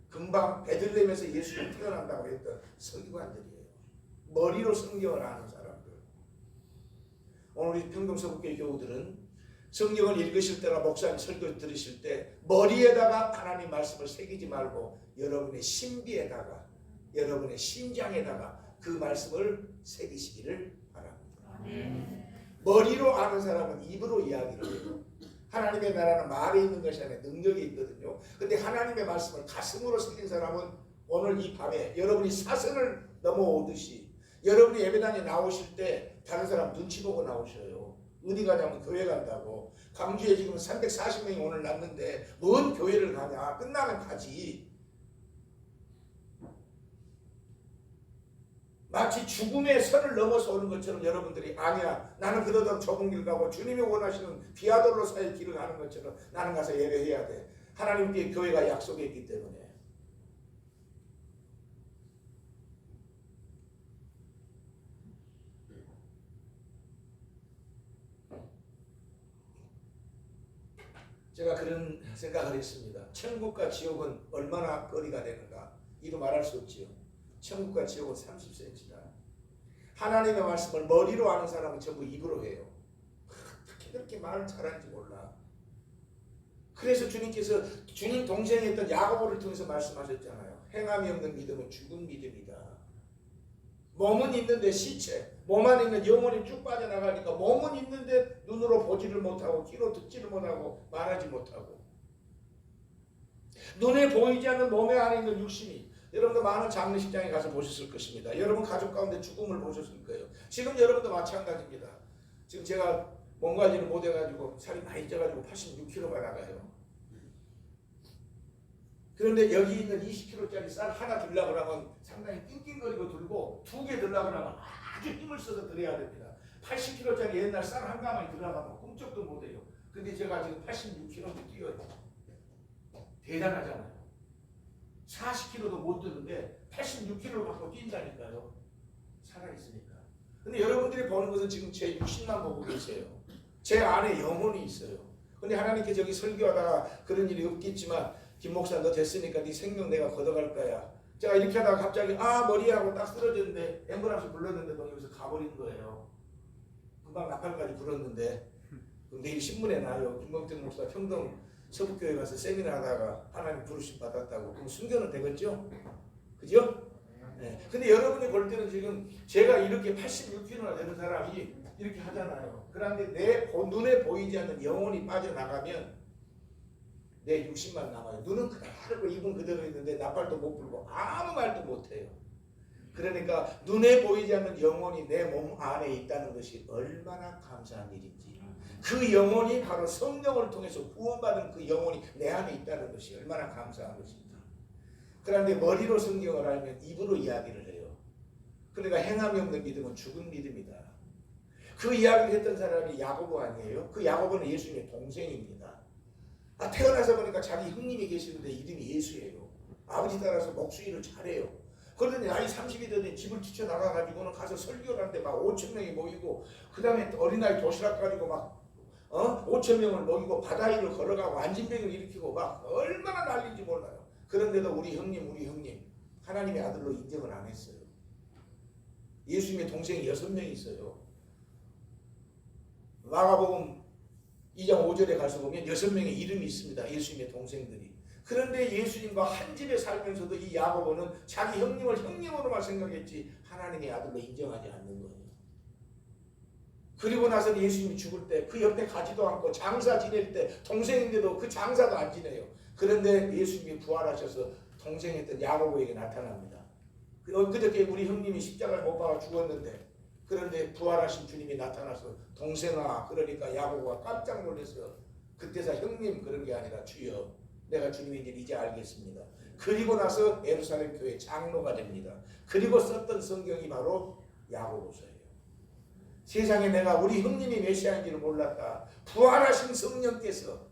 금방 베들레헴에서 예수가 태어난다고 했던 서기관들이에요. 머리로 성경을 아는 사람들. 오늘 우리 평동 서북교회 교우들은 성경을 읽으실 때나 목사님 설교 들으실 때 머리에다가 하나님 말씀을 새기지 말고 여러분의 신비에다가 여러분의 심장에다가 그 말씀을 새기시기를 바랍니다. 머리로 아는 사람은 입으로 이야기를 해요. 하나님의 나라는 말에 있는 것이 아니라 능력이 있거든요. 근데 하나님의 말씀을 가슴으로 새긴 사람은 오늘 이 밤에 여러분이 사선을 넘어오듯이 여러분이 예배당에 나오실 때 다른 사람 눈치 보고 나오셔요. 어디 가냐면 교회 간다고. 광주에 지금 340명이 오늘 났는데 뭔 교회를 가냐. 끝나면 가지. 마치 죽음의 선을 넘어서 오는 것처럼 여러분들이 아니야 나는 그러던 좁은 길 가고 주님이 원하시는 비아돌로사의 길을 가는 것처럼 나는 가서 예배해야 돼. 하나님께 교회가 약속했기 때문에. 제가 그런 생각을 했습니다. 천국과 지옥은 얼마나 거리가 되는가? 이도 말할 수 없지요. 천국과 지옥은 30cm다. 하나님의 말씀을 머리로 아는 사람은 전부 입으로 해요. 어떻게 그렇게 말을 잘하는지 몰라. 그래서 주님께서 주님 동생이었던 야고보를 통해서 말씀하셨잖아요. 행함이 없는 믿음은 죽은 믿음이다. 몸은 있는데 시체, 몸 안에 있는 영혼이 쭉 빠져나가니까 몸은 있는데 눈으로 보지를 못하고 귀로 듣지를 못하고 말하지 못하고 눈에 보이지 않는 몸에 안에 있는 육신이 여러분도 많은 장례식장에 가서 보셨을 것입니다. 여러분 가족 가운데 죽음을 보셨을 거예요. 지금 여러분도 마찬가지입니다. 지금 제가 몸 관리를 못해가지고 살이 많이 쪄가지고 86kg가 나가요. 그런데 여기 있는 20kg짜리 쌀 하나 들려고 하면 상당히 낑낑거리고 들고 2개 들려고 하면 아주 힘을 써서 들어야 됩니다. 80kg짜리 옛날 쌀 한 가마에 들어가면 꿈쩍도 못해요. 근데 제가 지금 86kg도 뛰어요. 대단하잖아요. 40kg도 못 드는데 86kg를 갖고 뛴다니까요. 살아있으니까. 근데 여러분들이 보는 것은 지금 제 육신만 보고 계세요. 제 안에 영혼이 있어요. 근데 하나님께 저기 설교하다가 그런 일이 없겠지만 김 목사 너 됐으니까 네 생명 내가 걷어갈 거야. 제가 이렇게 하다가 갑자기 머리하고 딱 쓰러졌는데 앰뷸런스 불렀는데도 여기서 가버린 거예요. 금방 나팔까지 불었는데 내일 신문에 나요. 김범택 목사 평동 서북교회 가서 세미나 하다가 하나님 부르심 받았다고. 그럼 순교는 되겠죠? 그죠? 네. 근데 여러분이 볼 때는 지금 제가 이렇게 86kg나 되는 사람이 이렇게 하잖아요. 그런데 내 눈에 보이지 않는 영혼이 빠져나가면 내 육신만 남아요. 눈은 그대로 입은 그대로 있는데 나팔도 못 불고 아무 말도 못해요. 그러니까 눈에 보이지 않는 영혼이 내 몸 안에 있다는 것이 얼마나 감사한 일인지, 그 영혼이 바로 성령을 통해서 구원받은 그 영혼이 내 안에 있다는 것이 얼마나 감사한 것입니다. 그런데 머리로 성경을 알면 입으로 이야기를 해요. 그러니까 행함이 없는 믿음은 죽은 믿음이다. 그 이야기를 했던 사람이 야고보 아니에요? 그 야고보는 예수님의 동생입니다. 태어나서 보니까 자기 형님이 계시는데 이름이 예수예요. 아버지 따라서 목수일을 잘해요. 그러더니 나이 30이 되더니 집을 뛰쳐나가가지고는 가서 설교를 하는데 막 5,000명이 모이고, 그 다음에 어린아이 도시락 가지고 막 5,000명을 모이고 바다위를 걸어가고 안진병을 일으키고 막 얼마나 난리인지 몰라요. 그런데도 우리 형님 하나님의 아들로 인정을 안 했어요. 예수님의 동생이 6명이 있어요. 마가복음 2장 5절에 가서 보면 6명의 이름이 있습니다. 예수님의 동생들이. 그런데 예수님과 한 집에 살면서도 이 야고보는 자기 형님을 형님으로만 생각했지 하나님의 아들로 인정하지 않는 거예요. 그리고 나서 예수님이 죽을 때 그 옆에 가지도 않고 장사 지낼 때 동생인데도 그 장사도 안 지내요. 그런데 예수님이 부활하셔서 동생했던 야고보에게 나타납니다. 그저께 우리 형님이 십자가를 못 박아 죽었는데, 그런데 부활하신 주님이 나타나서 동생아, 그러니까 야고보가 깜짝 놀랐어요. 그때서 형님 그런 게 아니라 주여, 내가 주님인지 이제 알겠습니다. 그리고 나서 예루살렘 교회 장로가 됩니다. 그리고 썼던 성경이 바로 야고보서예요. 세상에 내가 우리 형님이 메시아인지를 몰랐다. 부활하신 성령께서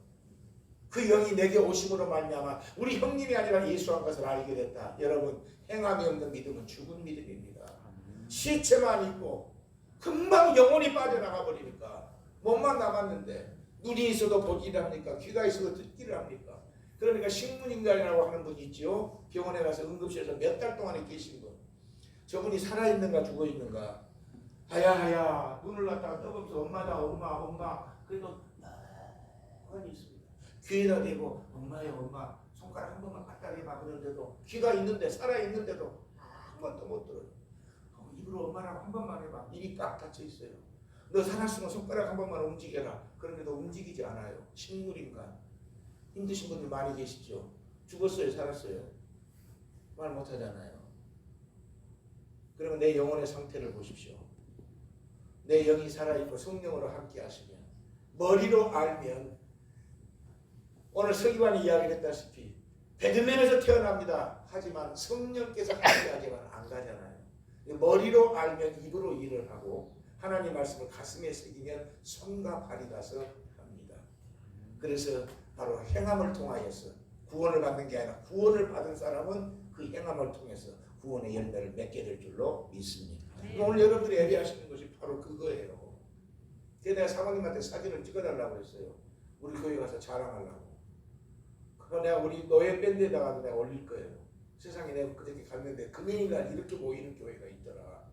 그 영이 내게 오심으로 말미암아 우리 형님이 아니라 예수한 것을 알게 됐다. 여러분, 행함이 없는 믿음은 죽은 믿음입니다. 시체만 있고 금방 영혼이 빠져나가 버리니까 몸만 남았는데 눈이 있어도 보기를 합니까? 귀가 있어도 듣기를 합니까? 그러니까 식문인간이라고 하는 분이 있죠. 병원에 가서 응급실에서 몇 달 동안에 계신 분. 저분이 살아있는가 죽어있는가 하야하야 눈을 갖다가 떠보면서 엄마다 엄마 그래도 뻔히 있습니다. 귀에다 대고 엄마야 엄마 손가락 한 번만 갖다 대봐 그러는데도 귀가 있는데 살아있는데도 한 번도 못 들어요. 입으로 엄마라고 한 번만 해봐. 입이 꽉 닫혀 있어요. 너 살았으면 손가락 한 번만 움직여라. 그런데도 움직이지 않아요. 식물인간. 힘드신 분들 많이 계시죠. 죽었어요 살았어요? 말 못하잖아요. 그러면 내 영혼의 상태를 보십시오. 내 영이 살아있고 성령으로 함께 하시면, 머리로 알면, 오늘 서기관이 이야기를 했다시피 베들레헴에서 태어납니다. 하지만 성령께서 함께 하지만 안 가잖아요. 머리로 알면 입으로 일을 하고 하나님 말씀을 가슴에 새기면 손과 발이 가서 합니다. 그래서 바로 행함을 통하여서 구원을 받는 게 아니라 구원을 받은 사람은 그 행함을 통해서 구원의 열매를 맺게 될 줄로 믿습니다. 오늘 여러분들이 예배하시는 것이 바로 그거예요. 그래서 내가 사모님한테 사진을 찍어달라고 했어요. 우리 교회 가서 자랑하려고. 그거 내가 우리 노예 밴드에다가 내가 올릴 거예요. 세상에 내가 그저께 갔는데 금요일날 이렇게 모이는 교회가 있더라.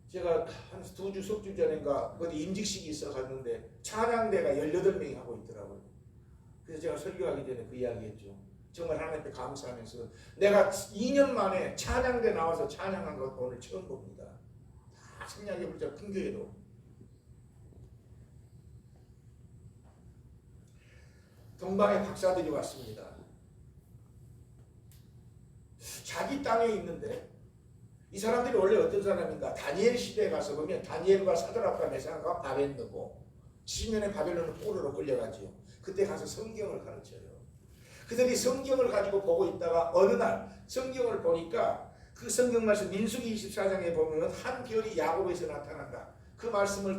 제가 한 2주, 석주 전인가 어디 임직식이 있어 갔는데 찬양대가 18명이 하고 있더라고요. 그래서 제가 설교하기 전에 그 이야기했죠. 정말 하나님께 감사하면서 내가 2년 만에 찬양대 나와서 찬양한 것 오늘 처음 봅니다. 다 생략해보자. 큰 교회도. 동방의 박사들이 왔습니다. 자기 땅에 있는데 이 사람들이 원래 어떤 사람인가? 다니엘 시대에 가서 보면 다니엘과 사드락과 메삭과 바벨로고 70년에 바벨론을 포로로 끌려가지요. 그때 가서 성경을 가르쳐요. 그들이 성경을 가지고 보고 있다가 어느 날 성경을 보니까 그 성경 말씀 민수기 24장에 보면 한 별이 야곱에서 나타난다. 그 말씀을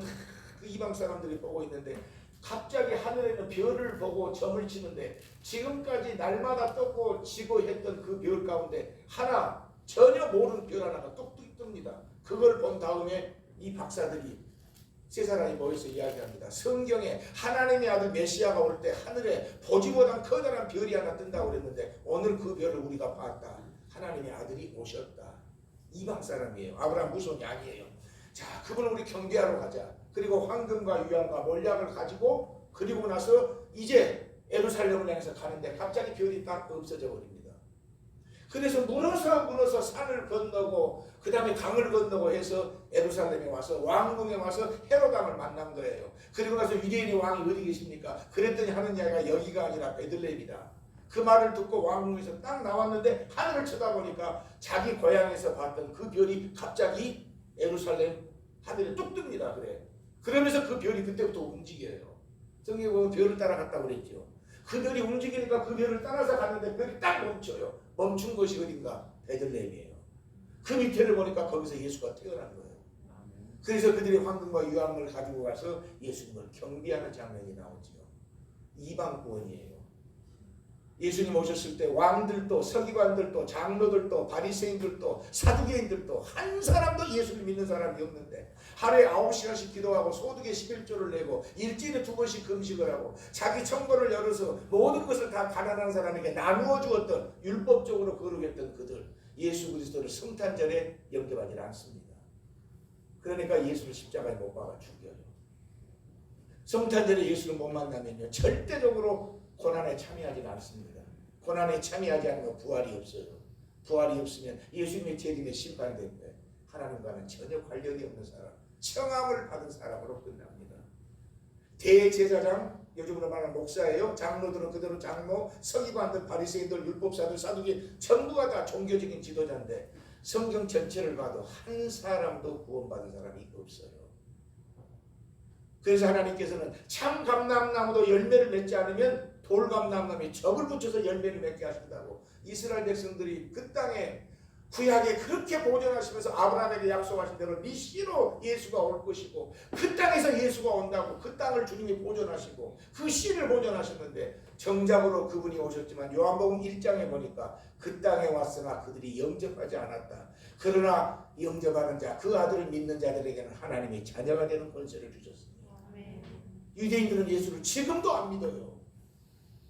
그 이방 사람들이 보고 있는데 갑자기 하늘에 있는 별을 보고 점을 치는데 지금까지 날마다 떴고 지고 했던 그 별 가운데 하나 전혀 모르는 별 하나가 뚝뚝 뜹니다. 그걸 본 다음에 이 박사들이 세 사람이 모여서 이야기합니다. 성경에 하나님의 아들 메시아가 올 때 하늘에 보지 못한 커다란 별이 하나 뜬다고 그랬는데 오늘 그 별을 우리가 봤다. 하나님의 아들이 오셨다. 이방 사람이에요. 아브라함 후손이 아니에요. 자, 그분을 우리 경배하러 가자. 그리고 황금과 유황과 몰약을 가지고 그리고 나서 이제 예루살렘을 향해서 가는데 갑자기 별이 딱 없어져 버립니다. 그래서 문어서 산을 건너고 그 다음에 강을 건너고 해서 예루살렘에 와서 왕궁에 와서 헤롯 왕을 만난 거예요. 그리고 나서 유대인의 왕이 어디 계십니까? 그랬더니 하는 이야기가 여기가 아니라 베들레헴이다. 그 말을 듣고 왕궁에서 딱 나왔는데 하늘을 쳐다보니까 자기 고향에서 봤던 그 별이 갑자기 예루살렘 하늘에 뚝 뜹니다. 그래. 그러면서 그 별이 그때부터 움직여요. 성경에 보면 별을 따라갔다고 그랬죠. 그 별이 움직이니까 그 별을 따라서 갔는데 별이 딱 멈춰요. 멈춘 것이 어딘가? 베들레헴이에요. 그 밑에를 보니까 거기서 예수가 태어난 거예요. 그래서 그들이 황금과 유황을 가지고 가서 예수님을 경배하는 장면이 나오죠. 이방 구원이에요. 예수님 오셨을 때 왕들도 서기관들도 장로들도 바리새인들도 사두개인들도 한 사람도 예수를 믿는 사람이 없는데 하루에 9시간씩 기도하고 소득의 11조를 내고 일주일에 2번씩 금식을 하고 자기 천거를 열어서 모든 것을 다 가난한 사람에게 나누어 주었던 율법적으로 거룩했던 그들 예수 그리스도를 성탄절에 영접하지 않습니다. 그러니까 예수를 십자가에 못 박아 죽여요. 성탄절에 예수를 못 만나면요 절대적으로 고난에 참여하지 않습니다. 고난에 참여하지 않으면 부활이 없어요. 부활이 없으면 예수님의 재림에 심판된 거예요. 하나님과는 전혀 관련이 없는 사람, 청함을 받은 사람으로 끝납니다. 대제사장, 요즘으로 말하는 목사예요. 장로들은 그대로 장로, 서기관들, 바리새인들, 율법사들, 사두개 전부가 다 종교적인 지도자인데 성경 전체를 봐도 한 사람도 구원받은 사람이 없어요. 그래서 하나님께서는 참 감람나무도 열매를 맺지 않으면 돌감람나무에 접을 붙여서 열매를 맺게 하신다고 이스라엘 백성들이 그 땅에 구약에 그렇게 보존하시면서 아브라함에게 약속하신 대로 네 씨로 예수가 올 것이고 그 땅에서 예수가 온다고 그 땅을 주님이 보존하시고 그 씨를 보존하셨는데 정작으로 그분이 오셨지만 요한복음 1장에 보니까 그 땅에 왔으나 그들이 영접하지 않았다. 그러나 영접하는 자, 그 아들을 믿는 자들에게는 하나님의 자녀가 되는 권세를 주셨습니다. 유대인들은 예수를 지금도 안 믿어요.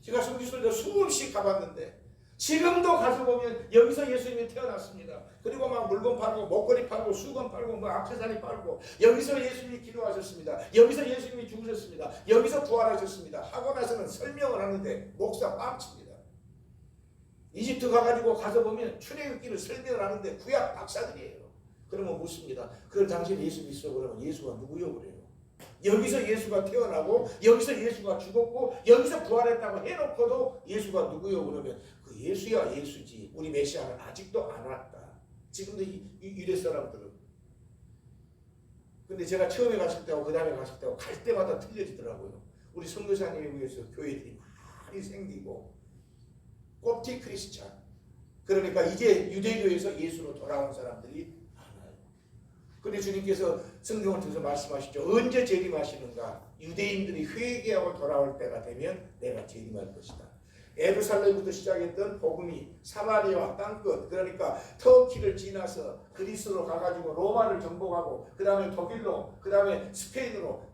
제가 성지순례 수없이 가봤는데 지금도 가서 보면 여기서 예수님이 태어났습니다. 그리고 막 물건 팔고 목걸이 팔고 수건 팔고 뭐 액세서리 팔고 여기서 예수님이 기도하셨습니다. 여기서 예수님이 죽으셨습니다. 여기서 부활하셨습니다. 하고 나서는 설명을 하는데 목사 빡칩니다. 이집트 가가지고 가서 보면 출애굽기를 설명을 하는데 구약 박사들이에요. 그러면 묻습니다. 그걸 당신 예수 믿어 그러면 예수가 누구요 그래요. 여기서 예수가 태어나고 여기서 예수가 죽었고 여기서 부활했다고 해놓고도 예수가 누구요 그러면 그 예수야 예수지 우리 메시아는 아직도 안 왔다. 지금도 유대 사람들은. 근데 제가 처음에 갔을 때하고 그 다음에 갔을 때하고 갈 때마다 틀려지더라고요. 우리 선교사님에 의해서 교회들이 많이 생기고 꼽티 크리스찬 그러니까 이제 유대교에서 예수로 돌아온 사람들이 많아요. 그런데 주님께서 성경을 통해서 말씀하시죠. 언제 재림하시는가? 유대인들이 회개하고 돌아올 때가 되면 내가 재림할 것이다. 예루살렘부터 시작했던 복음이 사마리아와 땅끝, 그러니까 터키를 지나서 그리스로 가가지고 로마를 정복하고 그 다음에 독일로, 그 다음에 스페인으로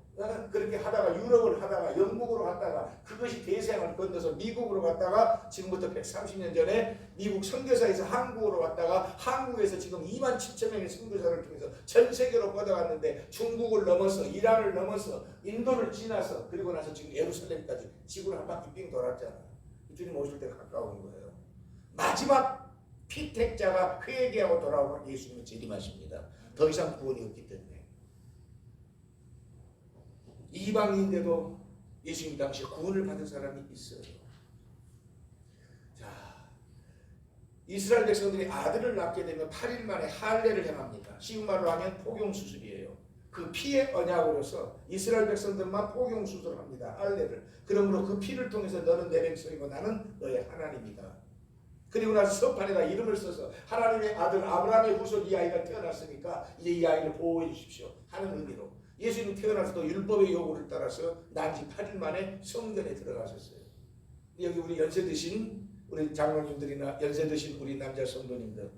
그렇게 하다가 유럽을 하다가 영국으로 갔다가 그것이 대서양을 건너서 미국으로 갔다가 지금부터 130년 전에 미국 선교사에서 한국으로 갔다가 한국에서 지금 2만 7천 명의 선교사를 통해서 전 세계로 뻗어갔는데 중국을 넘어서 이란을 넘어서 인도를 지나서 그리고 나서 지금 예루살렘까지 지구를 한 바퀴 빙 돌았잖아. 주님 오실 때가 가까운 거예요. 마지막 피택자가 회개하고 돌아오면 예수님은 재림하십니다. 더 이상 구원이 없기 때문에. 이방인인데도 예수님 당시에 구원을 받은 사람이 있어요. 자, 이스라엘 백성들이 아들을 낳게 되면 8일 만에 할례를 행합니다. 쉬운 말로 하면 포경수술이에요. 그 피의 언약으로서 이스라엘 백성들만 포경수술을 합니다. 할례를. 그러므로 그 피를 통해서 너는 내 백성이고 나는 너의 하나님이다. 그리고 나서 서판에다 이름을 써서 하나님의 아들 아브라함의 후손 이 아이가 태어났으니까 이제 이 아이를 보호해 주십시오 하는 의미로 예수님 태어나서도 율법의 요구를 따라서 난지 8일 만에 성전에 들어가셨어요. 여기 우리 연세 드신 우리 장로님들이나 연세 드신 우리 남자 성도님들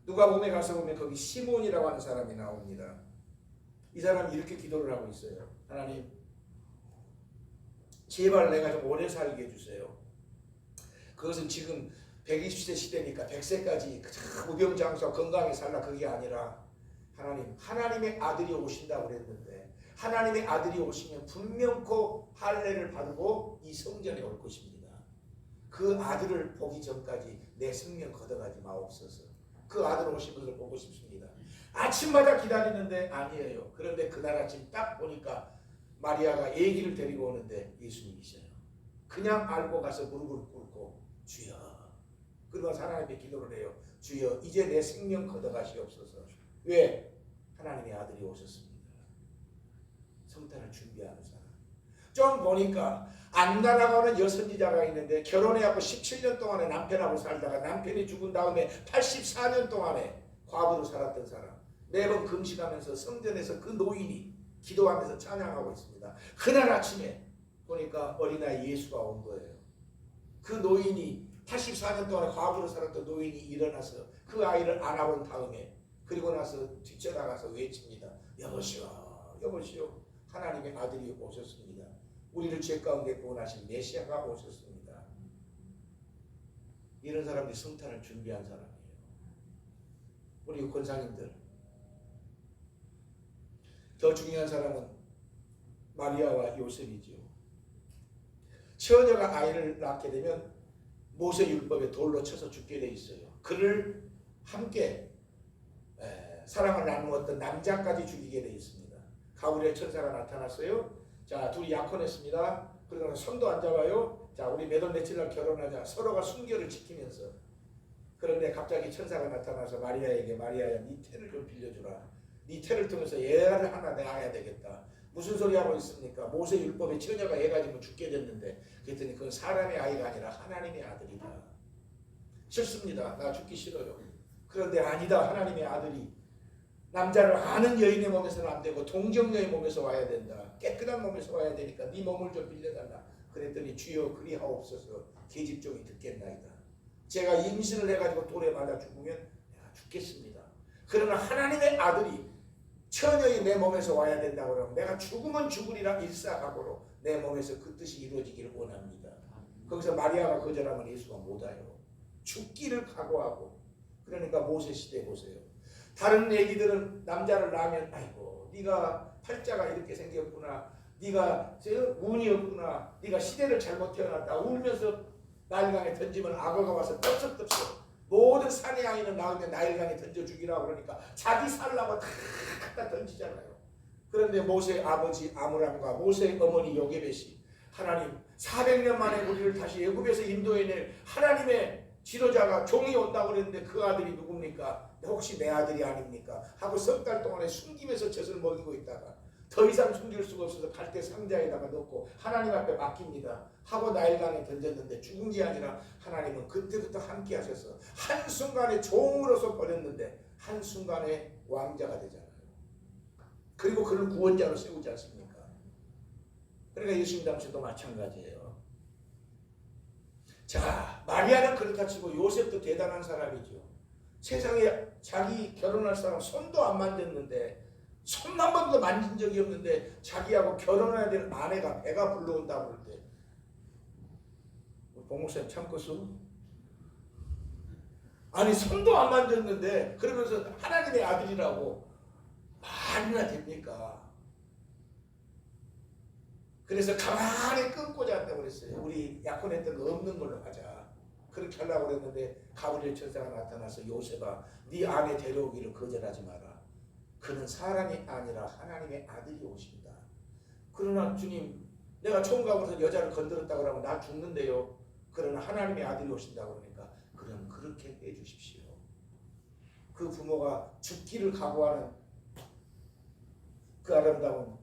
누가복음에 가서 보면 거기 시몬이라고 하는 사람이 나옵니다. 이 사람이 이렇게 기도를 하고 있어요. 하나님 제발 내가 좀 오래 살게 해주세요. 그것은 지금 120세 시대니까 100세까지 무병장수하고 건강히 살라 그게 아니라 하나님, 하나님의 아들이 오신다고 그랬는데 하나님의 아들이 오시면 분명코 할례를 받고 이 성전에 올 것입니다. 그 아들을 보기 전까지 내 생명 걷어가지 마옵소서. 그 아들 오신 것을 보고 싶습니다. 아침마다 기다리는데 아니에요. 그런데 그날 아침 딱 보니까 마리아가 애기를 데리고 오는데 예수님이셔요. 그냥 알고 가서 무릎을 꿇고 주여. 그리고 하나님께 기도를 해요. 주여 이제 내 생명 걷어가시옵소서. 왜? 하나님의 아들이 오셨습니다. 성탄을 준비하는 사람. 좀 보니까 안나라고 하는 여선지자가 있는데 결혼해갖고 17년 동안에 남편하고 살다가 남편이 죽은 다음에 84년 동안에 과부로 살았던 사람. 매번 금식하면서 성전에서 그 노인이 기도하면서 찬양하고 있습니다. 그날 아침에 보니까 어린아이 예수가 온 거예요. 그 노인이 84년 동안 과부로 살았던 노인이 일어나서 그 아이를 안아본 다음에 그리고 나서 뒤쳐나가서 외칩니다. 여보시오 여보시오 하나님의 아들이 오셨습니다. 우리를 죄 가운데 구원하신 메시아가 오셨습니다. 이런 사람들이 성탄을 준비한 사람이에요. 우리 권사님들 더 중요한 사람은 마리아와 요셉이죠. 처녀가 아이를 낳게 되면 모세율법에 돌로 쳐서 죽게 돼 있어요. 그를 함께 사랑을 나누었던 남자까지 죽이게 돼 있습니다. 가브리엘 천사가 나타났어요. 자, 둘이 약혼했습니다. 그러고 손도 안 잡아요. 자, 우리 몇 월 며칠 날 결혼하자. 서로가 순결을 지키면서. 그런데 갑자기 천사가 나타나서 마리아에게 마리아야 네 태를 좀 빌려주라. 네 태를 통해서 애를 하나 낳아야 되겠다. 무슨 소리 하고 있습니까? 모세율법에 처녀가 애 가지고 죽게 됐는데 그랬더니 그건 사람의 아이가 아니라 하나님의 아들이다. 싫습니다. 나 죽기 싫어요. 그런데 아니다. 하나님의 아들이 남자를 아는 여인의 몸에서는 안 되고 동정녀의 몸에서 와야 된다. 깨끗한 몸에서 와야 되니까 네 몸을 좀 빌려달라. 그랬더니 주여 그리하옵소서. 계집종이 듣겠나이다. 제가 임신을 해가지고 돌에 맞아 죽으면 내가 죽겠습니다. 그러나 하나님의 아들이 처녀의 내 몸에서 와야 된다고 그러면 내가 죽으면 죽으리라 일사각오로 내 몸에서 그 뜻이 이루어지기를 원합니다. 거기서 마리아가 거절하면 예수가 못 와요. 죽기를 각오하고. 그러니까 모세 시대 보세요. 다른 얘기들은 남자를 낳으면 아이고 네가 팔자가 이렇게 생겼구나. 네가 운이 없구나. 네가 시대를 잘못 태어났다. 울면서 나일강에 던지면 악어가 와서 떡석떡석. 모든 산의 아이는 낳으면 나일강에 던져 죽이라고 그러니까 자기 살라고 다 갖다 던지잖아요. 그런데 모세의 아버지 아므람과 모세의 어머니 요게벳이 하나님 400년 만에 우리를 다시 애굽에서 인도해낼 하나님의 지도자가 종이 온다고 그랬는데 그 아들이 누굽니까? 혹시 내 아들이 아닙니까? 하고 석 달 동안에 숨기면서 젖을 먹이고 있다가 더 이상 숨길 수가 없어서 갈대 상자에다가 넣고 하나님 앞에 맡깁니다. 하고 나일강에 던졌는데 죽은 게 아니라 하나님은 그때부터 함께 하셔서 한순간에 종으로서 버렸는데 한순간에 왕자가 되잖아요. 그리고 그를 구원자로 세우지 않습니까? 그러니까 예수님 당시도 마찬가지예요. 자, 마리아는 그렇다 치고 요셉도 대단한 사람이죠. 세상에 자기 결혼할 사람 손도 안 만졌는데, 손 한 번도 만진 적이 없는데 자기하고 결혼해야 될 아내가 배가 불러온다고 할 때 봉목사님 참겠어? 아니 손도 안 만졌는데 그러면서 하나님의 아들이라고 말이나 됩니까? 그래서 가만히 끊고 잤다고 그랬어요. 우리 약혼했던 거 없는 걸로 하자. 그렇게 하려고 그랬는데 가브리엘 천사가 나타나서 요셉아 네 아내 데려오기를 거절하지 마라. 그는 사람이 아니라 하나님의 아들이 오신다. 그러나 주님 내가 총각으로서 여자를 건드렸다고 하면 나 죽는데요. 그러나 하나님의 아들이 오신다고 그러니까 그럼 그렇게 해주십시오. 그 부모가 죽기를 각오하는 그 아름다운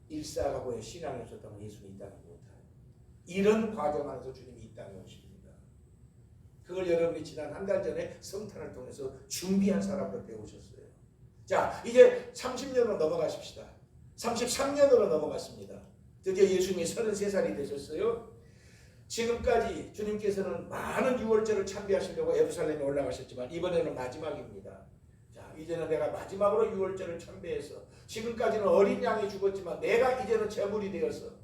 일사각오의 신앙이 없었다면 예수님이 이 땅에 못해요. 이런 과정 안에서 주님이 이 땅에 오십니다. 그걸 여러분이 지난 한 달 전에 성탄을 통해서 준비한 사람으로 배우셨어요. 자, 이제 30년으로 넘어가십시다. 33년으로 넘어갔습니다. 드디어 예수님이 33살이 되셨어요. 지금까지 주님께서는 많은 유월절을 참배하시려고 예루살렘에 올라가셨지만 이번에는 마지막입니다. 자, 이제는 내가 마지막으로 유월절을 참배해서 지금까지는 어린 양이 죽었지만 내가 이제는 제물이 되어서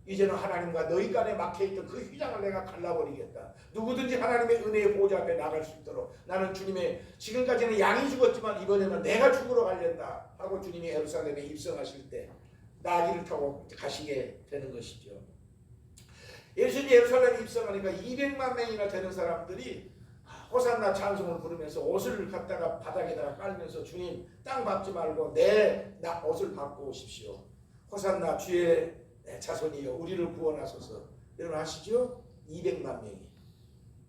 이제는 하나님과 너희 간에 막혀있던 그 휘장을 내가 갈라버리겠다. 누구든지 하나님의 은혜의 보좌 앞에 나갈 수 있도록 나는 주님의 지금까지는 양이 죽었지만 이번에는 내가 죽으러 가려다 하고 주님이 예루살렘에 입성하실 때 나귀를 타고 가시게 되는 것이죠. 예수님이 예루살렘에 입성하니까 200만 명이나 되는 사람들이 호산나 찬송을 부르면서 옷을 갖다가 바닥에다가 깔면서 주님 땅 밟지 말고 내 옷을 밟고 오십시오. 호산나 주의 자손이여 우리를 구원하소서. 여러분 아시죠? 200만 명이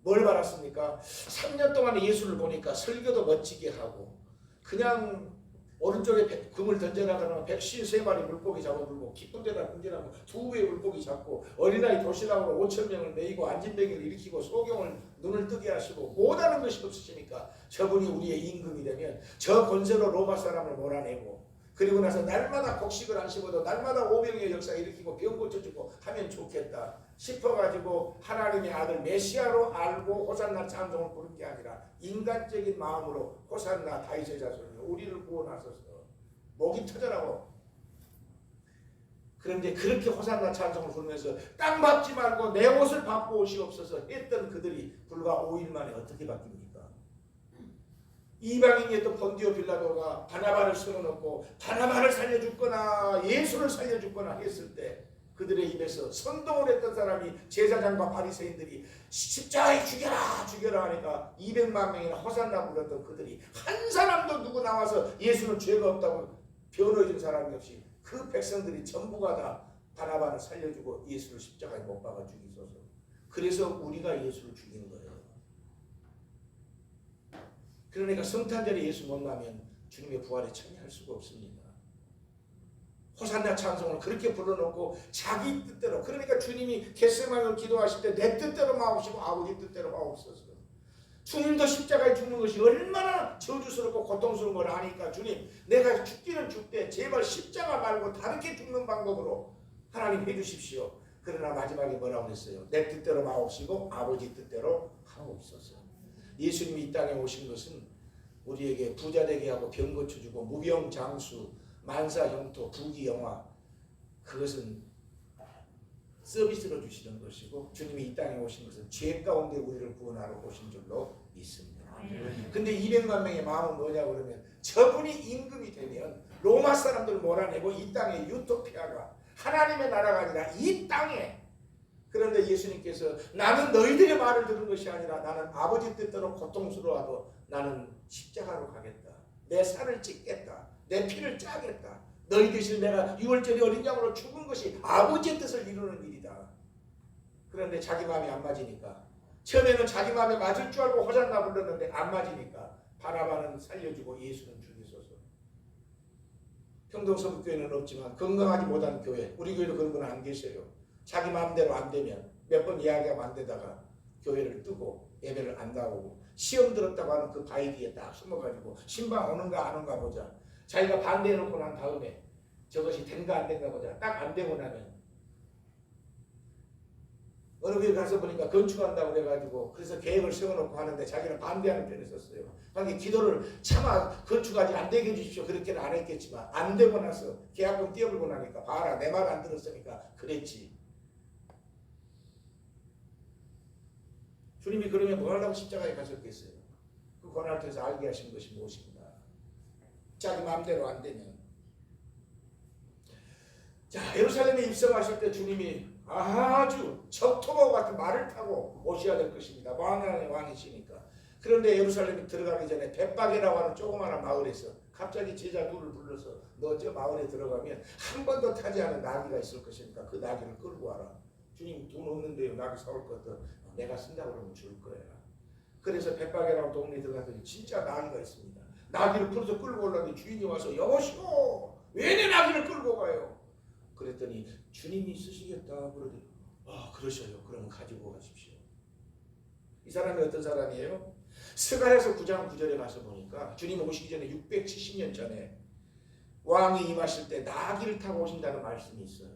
뭘 받았습니까? 3년 동안 예수를 보니까 설교도 멋지게 하고 그냥 오른쪽에 금을 던져나가면 153마리 물고기 잡아들고 기쁜 데다 군진하고 2배의 물고기 잡고 어린아이 도시락으로 5,000명을 메이고 안진뱅이를 일으키고 소경을 눈을 뜨게 하시고 못하는 것이 없으시니까 저분이 우리의 임금이 되면 저 권세로 로마 사람을 몰아내고 그리고 나서 날마다 곡식을 안 씹어도 날마다 오병이의 역사 일으키고 병 고쳐주고 하면 좋겠다 싶어가지고 하나님의 아들 메시아로 알고 호산나 찬송을 부른 게 아니라 인간적인 마음으로 호산나 다윗의 자손이여 우리를 구원하소서 목이 터져라고. 그런데 그렇게 호산나 찬송을 부르면서 땅 밟지 말고 내 옷을 밟고 오시옵소서 했던 그들이 불과 5일 만에 어떻게 바뀝니까? 이방인이었던 본디오 빌라도가 바나바를 세워놓고 바나바를 살려줬거나 예수를 살려줬거나 했을 때 그들의 입에서 선동을 했던 사람이 제사장과 바리새인들이 십자가에 죽여라 죽여라 하니까 200만 명이나 호산나 불렀던 그들이 한 사람도 누구 나와서 예수는 죄가 없다고 변호해준 사람이 없이 그 백성들이 전부가 다 바나바를 살려주고 예수를 십자가에 못 박아 죽이소서. 그래서 우리가 예수를 죽인 거예요. 그러니까 성탄절에 예수 못 나면 주님의 부활에 참여할 수가 없습니다. 호산나 찬송을 그렇게 불러놓고 자기 뜻대로 그러니까 주님이 겟세마네로 기도하실 때 내 뜻대로 마옵시고 아버지 뜻대로 마옵소서. 주님도 십자가에 죽는 것이 얼마나 저주스럽고 고통스러운 걸 아니까 주님 내가 죽기는 죽되 제발 십자가 말고 다르게 죽는 방법으로 하나님 해주십시오. 그러나 마지막에 뭐라고 했어요? 내 뜻대로 마옵시고 아버지 뜻대로 하옵소서. 예수님이 이 땅에 오신 것은 우리에게 부자 되게 하고 병 고쳐주고 무병장수 만사형토 부귀영화 그것은 서비스로 주시는 것이고 주님이 이 땅에 오신 것은 죄 가운데 우리를 구원하러 오신 줄로 믿습니다. 근데 200만 명의 마음은 뭐냐고 그러면 저분이 임금이 되면 로마 사람들 몰아내고 이 땅에 유토피아가 하나님의 나라가 아니라 이 땅에 그런데 예수님께서 나는 너희들의 말을 들은 것이 아니라 나는 아버지 뜻대로 고통스러워도 나는 십자가로 가겠다. 내 살을 찢겠다. 내 피를 짜겠다. 너희 대신 내가 유월절에 어린 양으로 죽은 것이 아버지의 뜻을 이루는 일이다. 그런데 자기 마음이 안 맞으니까 처음에는 자기 마음에 맞을 줄 알고 호산나 불렀는데 안 맞으니까 바나바는 살려주고 예수는 죽이소서. 평동서북교회는 없지만 건강하지 못한 교회, 우리 교회도 그런 분 안 계셔요. 자기 마음대로 안 되면 몇 번 이야기하면 안 되다가 교회를 뜨고 예배를 안 나오고 시험 들었다고 하는 그 바위 뒤에 딱 숨어가지고 신방 오는가 안 오는가 보자. 자기가 반대해놓고 난 다음에 저것이 된가 안 된가 보자. 딱 안 되고 나면 어느 교회 가서 보니까 건축한다고 그래가지고 그래서 계획을 세워놓고 하는데 자기는 반대하는 편에 썼어요. 그러니까 기도를 차마 건축하지 안 되게 해주십시오. 그렇게는 안 했겠지만 안 되고 나서 계약금 띄어불고 나니까 봐라 내 말 안 들었으니까 그랬지. 주님이 그러면 뭐 하려고 십자가에 가셨겠어요. 그 고난에서 알게 하신 것이 무엇인가. 자기 마음대로 안 되면. 자, 예루살렘에 입성하실 때 주님이 아주 적토마와 같은 말을 타고 오셔야 될 것입니다. 왕의 왕이시니까. 그런데 예루살렘에 들어가기 전에 벳박이라고 하는 조그마한 마을에서 갑자기 제자 둘을 불러서 너 저 마을에 들어가면 한 번도 타지 않은 나귀가 있을 것이니까 그 나귀를 끌고 와라. 주님 돈 없는데요. 나귀 사올 것도 내가 쓴다고 그러면 줄 거야. 그래서 벳박이라고 동네에 들어갔더니 진짜 나귀가 있습니다. 나귀를 풀어서 끌고 올라더니 주인이 와서 여보시오 왜 내 나귀를 끌고 가요? 그랬더니 주님이 쓰시겠다 그러더니 그러셔요. 그러면 가지고 가십시오. 이 사람이 어떤 사람이에요? 스가랴서 9장 9절에 가서 보니까 주님 오시기 전에 670년 전에 왕이 임하실 때 나귀를 타고 오신다는 말씀이 있어요.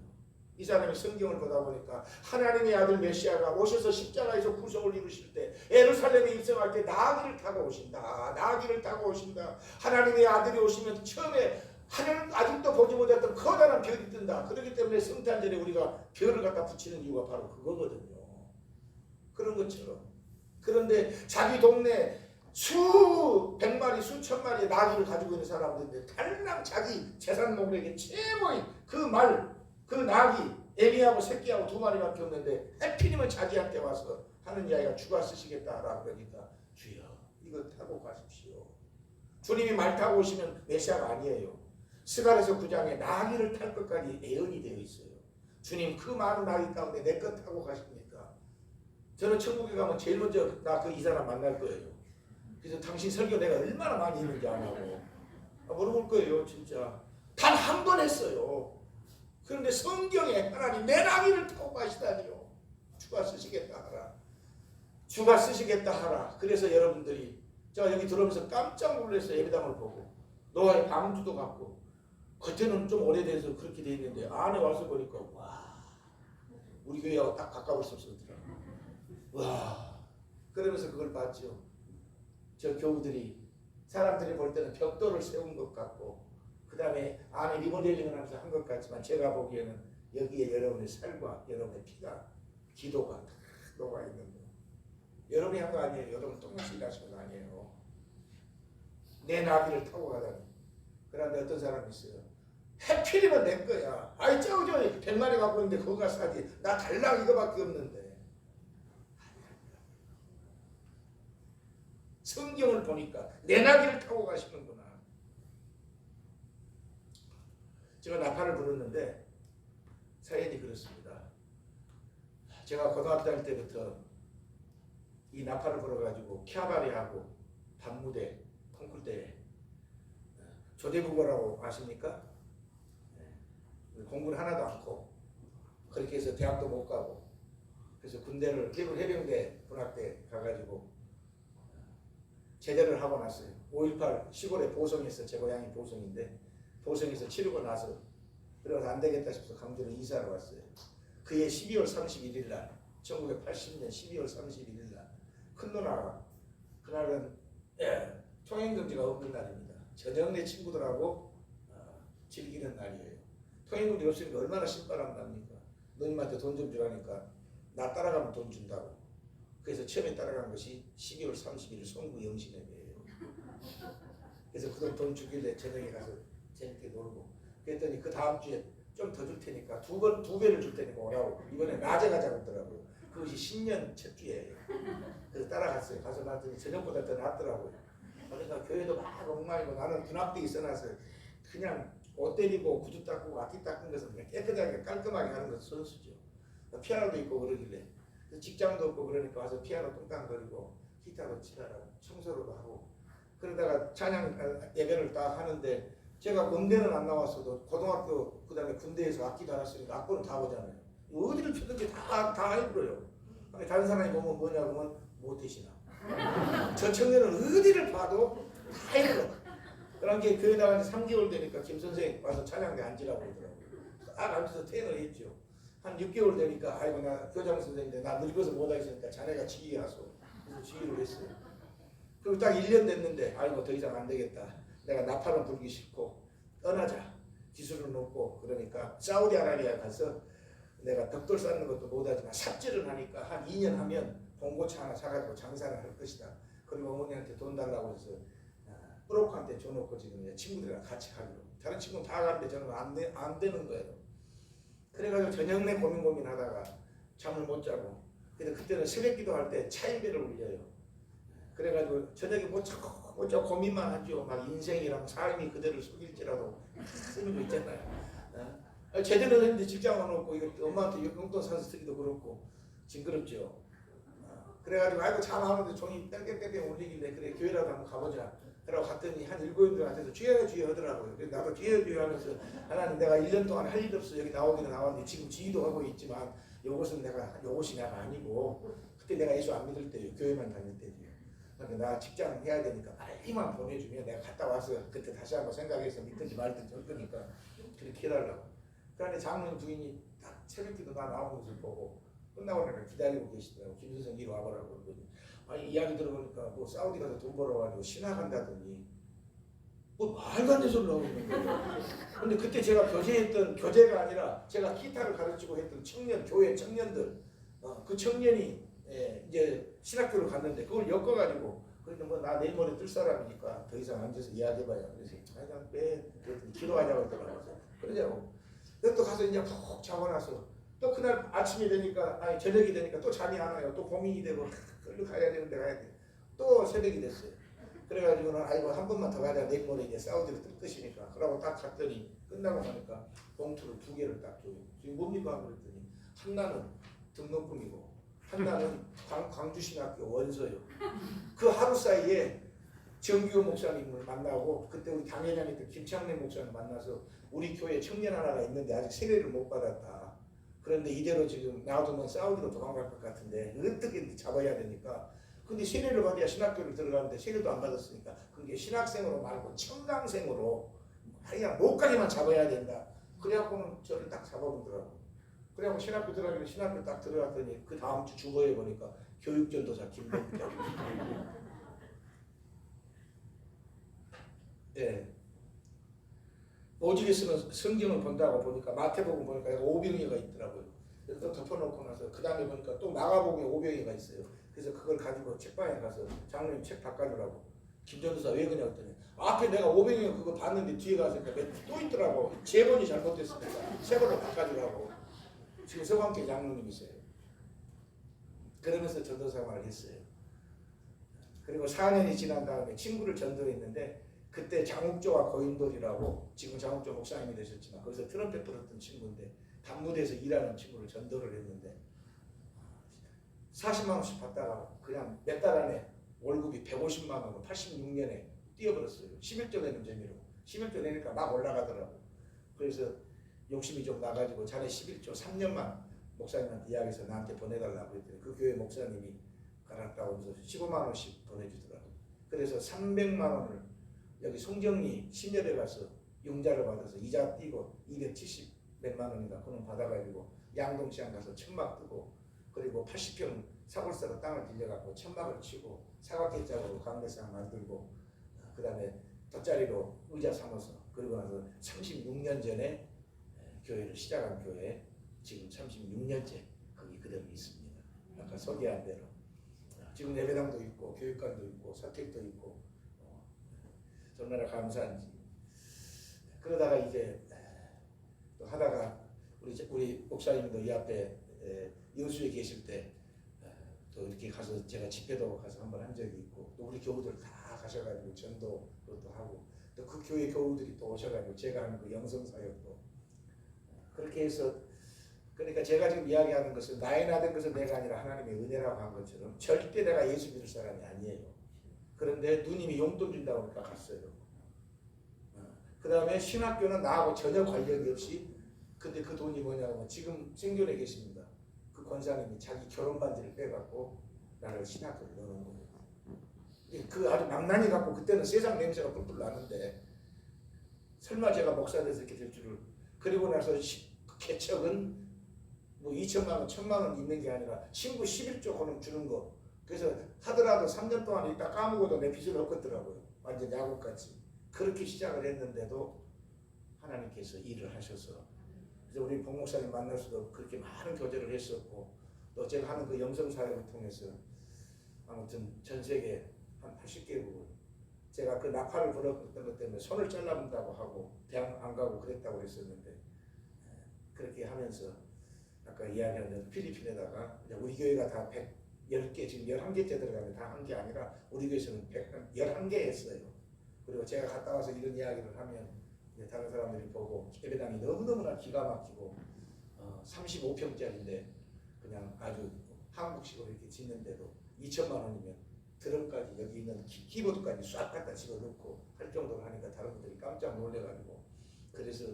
이 사람이 성경을 보다 보니까 하나님의 아들 메시아가 오셔서 십자가에서 구속을 이루실 때 예루살렘에 입성할 때 나귀를 타고 오신다. 나귀를 타고 오신다. 하나님의 아들이 오시면 처음에 하늘 아직도 보지 못했던 커다란 별이 뜬다. 그렇기 때문에 성탄절에 우리가 별을 갖다 붙이는 이유가 바로 그거거든요. 그런 것처럼. 그런데 자기 동네 수백 마리 수천 마리의 나귀를 가지고 있는 사람들인데 달랑 자기 재산 목록에 최고인 그 나귀 애미하고 새끼하고 두 마리밖에 없는데 해필이면 자기한테 와서 하는 이야기가 주가 쓰시겠다라고 그러니까 주여 이거 타고 가십시오. 주님이 말 타고 오시면 메시아가 아니에요. 스가랴서 9장에 나귀를 탈 것까지 예언이 되어 있어요. 주님 그 많은 나귀 가운데 내 것 타고 가십니까? 저는 천국에 가면 제일 먼저 이 사람 만날 거예요. 그래서 당신 설교 내가 얼마나 많이 했는지 아냐고 물어볼 거예요. 진짜 단 한 번 했어요. 그런데 성경에 하나님 내 나귀를 타고 가시다니요. 주가 쓰시겠다 하라. 주가 쓰시겠다 하라. 그래서 여러분들이 제가 여기 들어오면서 깜짝 놀랐어요. 예배당을 보고 노아의 방주도 갖고 겉에는 좀 오래돼서 그렇게 돼 있는데 안에 와서 보니까 와 우리 교회하고 딱 가까울 수 없었더라고요. 와 그러면서 그걸 봤죠. 저 교우들이 사람들이 볼 때는 벽돌을 세운 것 같고 그 다음에 안에 리모델링을 하면서 한 것 같지만 제가 보기에는 여기에 여러분의 살과 여러분의 피가 기도가 다 녹아있는 거. 여러분이 한 거 아니에요. 여러분 똑같이 일하신 거 아니에요. 내 나귀를 타고 가다니. 그런데 어떤 사람이 있어요. 해필이면 내 거야. 아이 저 100마리 갖고 있는데 그거 가서 사지. 나 달랑 이거밖에 없는데. 성경을 보니까 내 나귀를 타고 가시는구나. 제가 나팔을 불었는데 사연이 그렇습니다. 제가 고등학교 다닐 때부터 이 나팔을 불어가지고 키아바리하고 반무대 콩쿨대회 조대국어라고 아십니까? 공부를 하나도 않고 그렇게 해서 대학도 못 가고 그래서 군대를 해병대 군악대 가가지고 제대를 하고 났어요. 5.18 시골에 보성에서 제 고향이 보성인데 보성에서 치르고 나서 그래서 안 되겠다 싶어서 강주로 이사를 왔어요. 그해 12월 31일 날 1980년 12월 31일 날 큰 누나가 그날은 통행금지가 없는 날입니다. 저녁 내 친구들하고 즐기는 날이에요. 통행금지 없으니까 얼마나 신바람 납니까? 너님한테 돈 좀 주라니까 나 따라가면 돈 준다고. 그래서 처음에 따라간 것이 12월 30일 송구 영신회예요. 그래서 그 돈 주길래 저녁에 가서 재밌게 놀고 그랬더니 그 다음 주에 좀 더 줄 테니까 두 배를 줄 테니까 오라고 이번에 낮에 가자고 하더라고요. 그것이 신년 첫 주에 그래서 따라갔어요. 가서 봤더니 저녁보다 더 낫더라고요. 그러니까 교회도 막 엉망이고 나는 군악대 있어놔서 그냥 옷 때리고 구두 닦고 악기 닦은 것은 그냥 깨끗하게 깔끔하게 하는 것은 선수죠. 피아노도 있고 그러길래 직장도 없고 그러니까 와서 피아노 뚱땅거리고 기타도 치라고 청소도 하고 그러다가 찬양 예배를 딱 하는데 제가 음대는 안 나왔어도 고등학교 그다음에 군대에서 악기 달았으니까 악보는 다 보잖아요. 어디를 쳤든지 다 해불어요. 다른 사람이 보면 뭐냐 그러면 못해시나. 저 청년은 어디를 봐도 다 해불어. 그런 게 교회 나간 지 3개월 되니까 김 선생 와서 찬양대 앉으라고 그러더라고요. 딱 앉아서 퇴행을 했죠. 한 6개월 되니까 아이고 나 교장 선생인데 나 늙어서 못하겠으니까 자네가 지휘 하소. 그래서 지휘를 했어요. 그리고 딱 1년 됐는데 아이고 더 이상 안 되겠다. 내가 나팔은 불기 싫고 떠나자. 기술은 없고 그러니까 사우디아라비아 가서 내가 벽돌 쌓는 것도 못하지만 삽질을 하니까 한 2년 하면 봉고차 하나 사가지고 장사를 할 것이다. 그리고 어머니한테 돈 달라고 해서 브로커한테 줘놓고 지금 친구들이랑 같이 가기로. 다른 친구는 다 가는데 저는 안 되는 거예요. 그래가지고 저녁 내 고민하다가 잠을 못 자고. 근데 그때는 새벽 기도할 때 차인배를 울려요. 그래가지고 저녁에 못 자고 고민만 하죠. 막 인생이랑 삶이 그대를 속일지라도 쓰는 거 있잖아요. 제대로 했는데 직장은 없고 이거 엄마한테 용돈 사서 쓰기도 그렇고 징그럽죠. 그래가지고 아이고 잠하는데 종이 뺑뺑뺑뺑 울리길래 그래 교회라도 한번 가보자. 그러고 갔더니 한 일곱인들한테도 주여 주여 하더라고요. 그래서 나도 주여 주여 하면서 하나님 내가 1년 동안 할 일 없어 여기 나오기는 나왔는데 지금 지휘도 하고 있지만 요것이 내가 아니고 그때 내가 예수 안 믿을 때요. 교회만 다닐 때요. 그러니까 나 직장 해야 되니까 빨리만 보내주면 내가 갔다 와서 그때 다시 한번 생각해서 믿든지 말든지 할 거니까 그렇게 해달라고. 그런데 장로님 부인이 딱 새벽기도 나 나오는 것을 보고 끝나고 나니까 기다리고 계시더라고. 김 선생 이리 와보라고 그러더니 아니 이야기 들어보니까 뭐 사우디 가서 돈 벌어가지고 신학한다더니 뭐 말도 안 되는 소리를 하고 있는 거예요. 근데 그때 제가 교제가 아니라 제가 기타를 가르치고 했던 교회 청년들 그 청년이 이제 신학교를 갔는데 그걸 엮어가지고 그러니까 뭐 나 내일 모레 뜰 사람이니까 더 이상 앉아서 이야기해봐요. 그래서 그냥 그랬더니 기도하자고 했더라고요. 그러자고. 또 가서 이제 푹 자고 나서 또 그날 아침이 되니까 저녁이 되니까 또 잠이 안 와요. 또 고민이 되고 끌려 가야 되는데 가야 돼. 또 새벽이 됐어요. 그래가지고는 아이고 한 번만 더 가자. 내일 모레 이제 사우디로 뜰 것이니까. 그러고 딱 갔더니 끝나고 나니까 봉투를 2개를 딱 줘요. 지금 뭡니까? 그랬더니 하나는 등록금이고 하나는 광주신학교 원서요. 그 하루 사이에 정규호 목사님을 만나고 그때 우리 당회장이었던 김창래 목사님 만나서 우리 교회 청년 하나가 있는데 아직 세례를 못 받았다. 그런데 이대로 지금 놔두면 사우디로 도망갈 것 같은데 어떻게 잡아야 되니까 근데 세례를 받아야 신학교를 들어가는데 세례도 안 받았으니까 그게 신학생으로 말고 청강생으로 그냥 목까지만 잡아야 된다. 그래갖고는 저를 딱 잡아보더라고. 그래갖고 신학교 들어가길래 신학교 딱 들어갔더니 그 다음 주 주보에 보니까 교육전도사 김병자. 예. 오직에서는 성경을 본다고 보니까 마태복음 보니까 5병이가 있더라고요. 그래서 또 덮어놓고 나서 그 다음에 보니까 또 마가복음에 5병이가 있어요. 그래서 그걸 가지고 책방에 가서 장로님 책 바꿔주라고. 김전도사 왜 그냐 했더니 앞에 내가 5병이 그거 봤는데 뒤에 가서 또 있더라고. 제본이 잘못됐으니까 새 걸로 바꿔주라고. 지금 서광계 장로님이세요. 그러면서 전도생활을 했어요. 그리고 4년이 지난 다음에 친구를 전도했는데 그때 장욱조와 고인돌이라고 지금 장욱조 목사님이 되셨지만 거기서 트럼펫 불었던 친구인데 단무대에서 일하는 친구를 전도를 했는데 40만 원씩 받다가 그냥 몇 달 안에 월급이 150만 원으로 86년에 뛰어버렸어요. 11조 내는 재미로. 11조 내니까 막 올라가더라고. 그래서 욕심이 좀 나가지고 자네 11조 3년만 목사님한테 이야기해서 나한테 보내달라고 했더니 그 교회 목사님이 갈았다고 해서 15만 원씩 보내주더라고. 그래서 300만 원을 여기 송정리 신협에 가서 융자를 받아서 이자 띄고 270 몇만 원인가 그놈 받아가지고 양동시장 가서 천막 뜨고 그리고 80평 사골사로 땅을 빌려갖고 천막을 치고 사각개짝으로 가운데상 만들고 그 다음에 돗자리로 의자 삼아서 그리고 나서 36년 전에 교회를 시작한 교회 지금 36년째 거기 그대로 있습니다. 아까 소개한 대로 지금 예배당도 있고 교육관도 있고 사택도 있고 얼마나 감사한지. 그러다가 이제 또 하다가 우리 목사님도 이 앞에 여수에 계실 때 또 이렇게 가서 제가 집회도 가서 한번 한 적이 있고 또 우리 교우들 다 가셔가지고 전도도 하고 또 그 교회 교우들이 또 오셔가지고 제가 하는 그 영성사역도 그렇게 해서 그러니까 제가 지금 이야기하는 것은 나의 나된 것은 내가 아니라 하나님의 은혜라고 한 것처럼 절대 내가 예수 믿을 사람이 아니에요. 그런데 누님이 용돈 준다고 하니까 갔어요. 그 다음에 신학교는 나하고 전혀 관련이 없이, 근데 그 돈이 뭐냐면 지금 생존해 계십니다. 그 권사님이 자기 결혼 반지를 빼갖고 나를 신학교를 넣는 거예요. 그 아주 망나니 갖고 그때는 세상 냄새가 뿔뿔 나는데 설마 제가 목사 돼서 이렇게 될 줄을. 그리고 나서 개척은 뭐 2천만 원, 1,000만 원 있는 게 아니라 신부 11조 그는 주는 거. 그래서 하더라도 3년 동안 있다 까먹어도 내 빚을 엎었더라고요. 완전 야구같이. 그렇게 시작을 했는데도 하나님께서 일을 하셔서, 그래서 우리 봉목사님 만날 수도 그렇게 많은 교제를 했었고, 또 제가 하는 그 영성 사역을 통해서 아무튼 전 세계 한 80개국을, 제가 그 나팔을 불었던 것 때문에 손을 잘라본다고 하고 대학 안 가고 그랬다고 그랬었는데, 그렇게 하면서 아까 이야기한 대로 필리핀에다가 우리 교회가 다 110개, 지금 11개째 들어가는데 다 한 게 아니라 우리 교회에서는 11개 했어요. 그리고 제가 갔다 와서 이런 이야기를 하면 다른 사람들이 보고 예배당이 너무너무나 기가 막히고 35평짜리인데 그냥 아주 한국식으로 이렇게 짓는데도 2천만 원이면 드럼까지 여기 있는 키보드까지 싹 갖다 집어넣고 할 정도로 하니까 다른 분들이 깜짝 놀래가지고, 그래서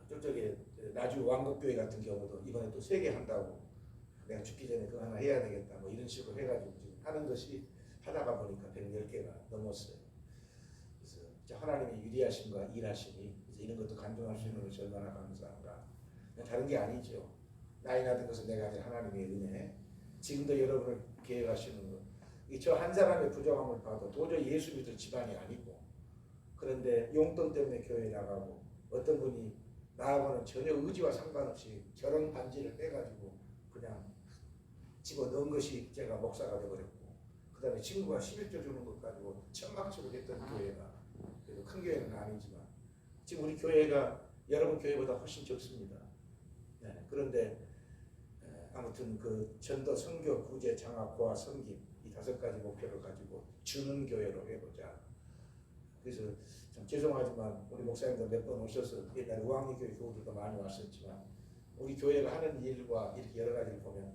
저쪽에 나주 왕국교회 같은 경우도 이번에 또 3개 한다고, 내가 죽기 전에 그거 하나 해야 되겠다 뭐 이런 식으로 해가지고 지금 하는 것이 하다가 보니까 110개가 넘었어요. 그래서 하나님의 위대하심과 일하심이 이런 것도 간증할 수 있는 것이 얼마나 감사한가. 다른 게 아니죠. 나이 나든 것은 내가 아니라 하나님의 은혜. 지금도 여러분을 계획하시는 것. 저 한 사람의 부정함을 봐도 도저히 예수 믿을 집안이 아니고, 그런데 용돈 때문에 교회에 나가고, 어떤 분이 나하고는 전혀 의지와 상관없이 결혼 반지를 빼가지고 그냥 집어넣은 것이 제가 목사가 되어버렸고, 그 다음에 친구가 11조 주는 것 가지고 천막치고 했던 교회가, 그래도 큰 교회는 아니지만 지금 우리 교회가 여러분 교회보다 훨씬 적습니다. 네, 그런데 아무튼 그 전도, 선교, 구제, 장학, 고아, 섬김 이 5가지 목표를 가지고 주는 교회로 해보자. 그래서 참 죄송하지만 우리 목사님도 몇 번 오셔서 옛날에 우왕리교회 교우들도 많이 왔었지만 우리 교회가 하는 일과 이렇게 여러 가지를 보면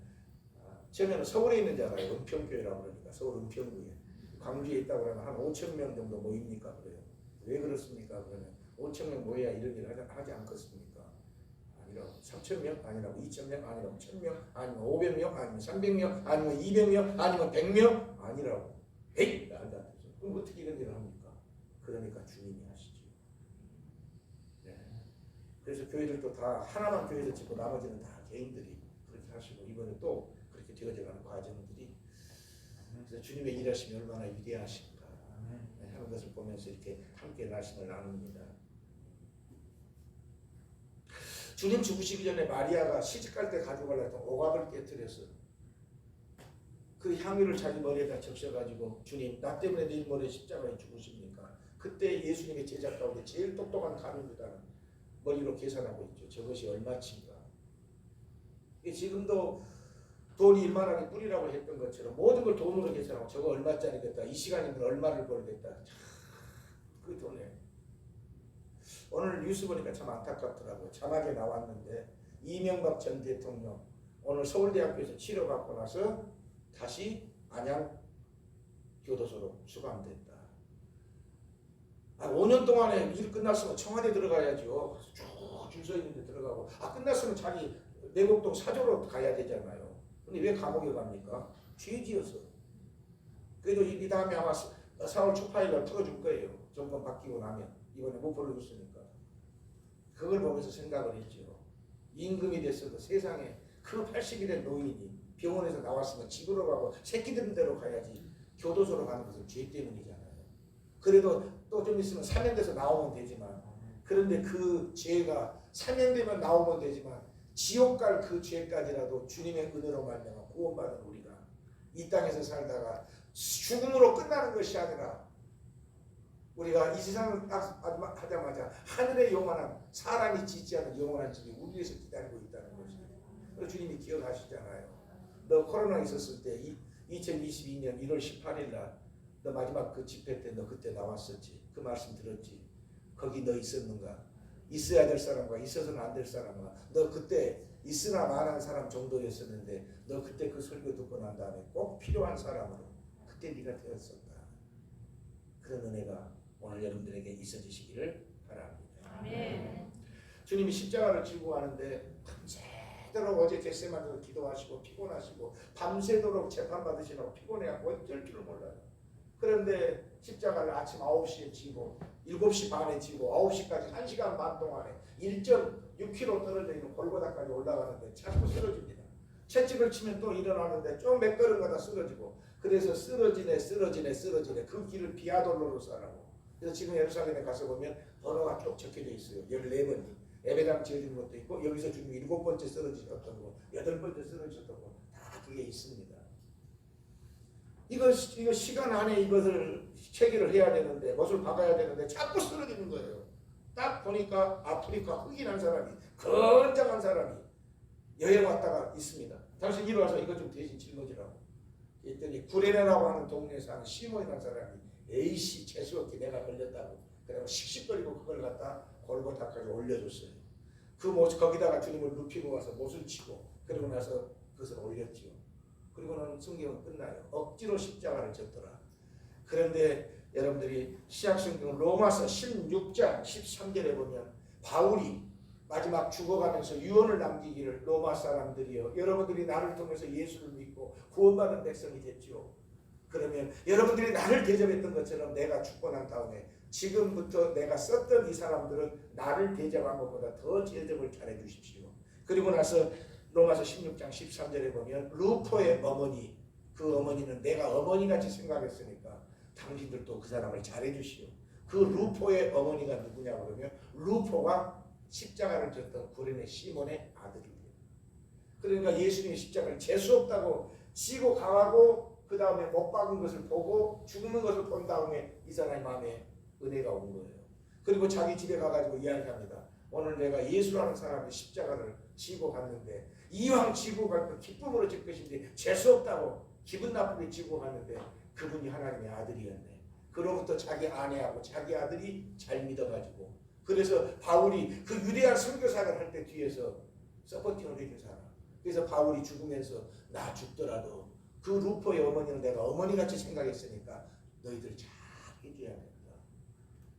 처음에는 서울에 있는 줄 알아요. 은평교회라고 그러니까 서울 은평구에. 광주에 있다고 그러면 한 5천 명 정도 모입니까? 그래요. 왜 그렇습니까? 그러면 5천 명 모여야 이런 일을 하지 않겠습니까? 아니라고 3천 명 아니라고 2천 명 아니라고 1,000명 아니면 500명 아니면 300명 아니면 200명 아니면 100명 아니라고. 에이! 안 돼. 그럼 어떻게 이런 일을 합니까? 그러니까 주님이 하시죠. 네. 그래서 교회들도 다 하나만 교회에서 짓고 나머지는 다 개인들이 그렇게 하시고, 이번에 또 그렇게 되어져가는 과정들이, 그래서 주님의 일하심이 얼마나 위대하신가 하는 것을 보면서 이렇게 함께 말씀을 나눕니다. 주님 죽으시기 전에 마리아가 시집갈 때 가져가려 했던 오각을 깨뜨려서 그 향유를 자기 머리에다 적셔가지고, 주님 나 때문에 내 머리에 십자가에 죽으십니까? 그때 예수님의 제자 가운데 제일 똑똑한 가룟 유다는 머리로 계산하고 있죠. 저것이 얼마치인가. 지금도 돈이 1만원이 뿔이라고 했던 것처럼 모든 걸 돈으로 계산하고 저거 얼마짜리겠다, 이 시간이면 얼마를 벌겠다. 그 돈에 오늘 뉴스 보니까 참 안타깝더라고요. 자막에 나왔는데 이명박 전 대통령 오늘 서울대학교에서 치료받고 나서 다시 안양 교도소로 수감됐다. 5년 동안에 일 끝났으면 청와대 들어가야죠. 쭉 줄 서 있는데 들어가고, 끝났으면 자기 내곡동 사저로 가야 되잖아요. 근데 왜 감옥에 갑니까? 죄지어서. 그래도 이 다음에 아마 4월 초파일날 풀어줄 거예요. 정권 바뀌고 나면. 이번에 못 풀어줬으니까. 그걸 보면서 생각을 했죠. 임금이 됐어도 세상에 그 80이 된 노인이 병원에서 나왔으면 집으로 가고 새끼들 대로 가야지 교도소로 가는 것은 죄 때문이잖아요. 그래도 또 좀 있으면 사면돼서 나오면 되지만, 그런데 그 죄가 사면되면 나오면 되지만 지옥 갈 그 죄까지라도 주님의 은혜로 말미암아 구원받은 우리가 이 땅에서 살다가 죽음으로 끝나는 것이 아니라 우리가 이 세상을 딱 하자마자 하늘의 영원한, 사람이 짓지 않은 영원한 집이 우리 위해서 기다리고 있다는 것입니다. 그래서 주님이 기억하시잖아요. 너 코로나 있었을 때 2022년 1월 18일 날 너 마지막 그 집회 때 너 그때 나왔었지. 그 말씀 들었지. 거기 너 있었는가? 있어야 될 사람과 있어서는 안 될 사람과, 너 그때 있으나 마나한 사람 정도였었는데 너 그때 그 설교 듣고 난 다음에 꼭 필요한 사람으로 그때 네가 되었었다. 그런 은혜가 오늘 여러분들에게 있어지시기를 바랍니다. 아멘. 주님이 십자가를 지고 가는데 밤새도록 어제 겟세마네에서 기도하시고 피곤하시고 밤새도록 재판받으시라고 피곤해갖고 어쩔 줄을 몰라요. 그런데 십자가를 아침 9시에 지고 7시 반에 지고 9시까지 1시간 반 동안에 1.6km 떨어져 있는 골고다까지 올라가는데 자꾸 쓰러집니다. 채찍을 치면 또 일어나는데 좀 몇 걸음 가다 쓰러지고, 그래서 쓰러지네 그 길을 비아돌로로스라고. 그래서 지금 예루살렘에 가서 보면 번호가 쭉 적혀져 있어요. 14번이 예배당 지어준 것도 있고, 여기서 주님 7번째 쓰러지셨던 거, 8번째 쓰러지셨던 거 다 그게 있습니다. 이거 시간 안에 이것을 체계를 해야 되는데, 못을 박아야 되는데 자꾸 쓰러지는 거예요. 딱 보니까 아프리카 흑인한 사람이, 건장한 사람이 여행 왔다가 있습니다. 당신 이리 와서 이거 좀 대신 짊어지라고. 그랬더니 구레네라고 하는 동네에서 하는 시몬이라는 사람이 에이씨 재수없게 내가 걸렸다고. 그래서 씩씩거리고 그걸 갖다 골고다까지 올려줬어요. 그 모습 거기다가 주님을 눕히고 와서 못을 치고, 그러고 나서 그것을 올렸지요. 그리고는 성경은 끝나요. 억지로 십자가를 졌더라. 그런데 여러분들이 신약성경 로마서 16장 13절에 보면 바울이 마지막 죽어가면서 유언을 남기기를, 로마 사람들이여 여러분들이 나를 통해서 예수를 믿고 구원받은 백성이 됐죠. 그러면 여러분들이 나를 대접했던 것처럼 내가 죽고 난 다음에 지금부터 내가 썼던 이 사람들은 나를 대접한 것보다 더 대접을 잘해 주십시오. 그리고 나서 로마서 16장 13절에 보면 루포의 어머니, 그 어머니는 내가 어머니같이 생각했으니까 당신들도 그 사람을 잘해 주시오. 그 루포의 어머니가 누구냐 그러면 루포가 십자가를 졌던 구레네 시몬의 아들이에요. 그러니까 예수님이 십자가를 재수없다고 지고 강하고 그 다음에 못 박은 것을 보고 죽는 것을 본 다음에 이 사람의 마음에 은혜가 온 거예요. 그리고 자기 집에 가가지고 이야기합니다. 오늘 내가 예수라는 사람의 십자가를 지고 갔는데, 이왕 지고 갈 거 기쁨으로 질 것인데 재수없다고 기분 나쁘게 지고 갔는데 그분이 하나님의 아들이었네. 그로부터 자기 아내하고 자기 아들이 잘 믿어가지고, 그래서 바울이 그 유대한 선교사를 할 때 뒤에서 서포팅을 해준 사람. 그래서 바울이 죽으면서 나 죽더라도 그 루포의 어머니는 내가 어머니같이 생각했으니까 너희들 잘 해줘야 된다.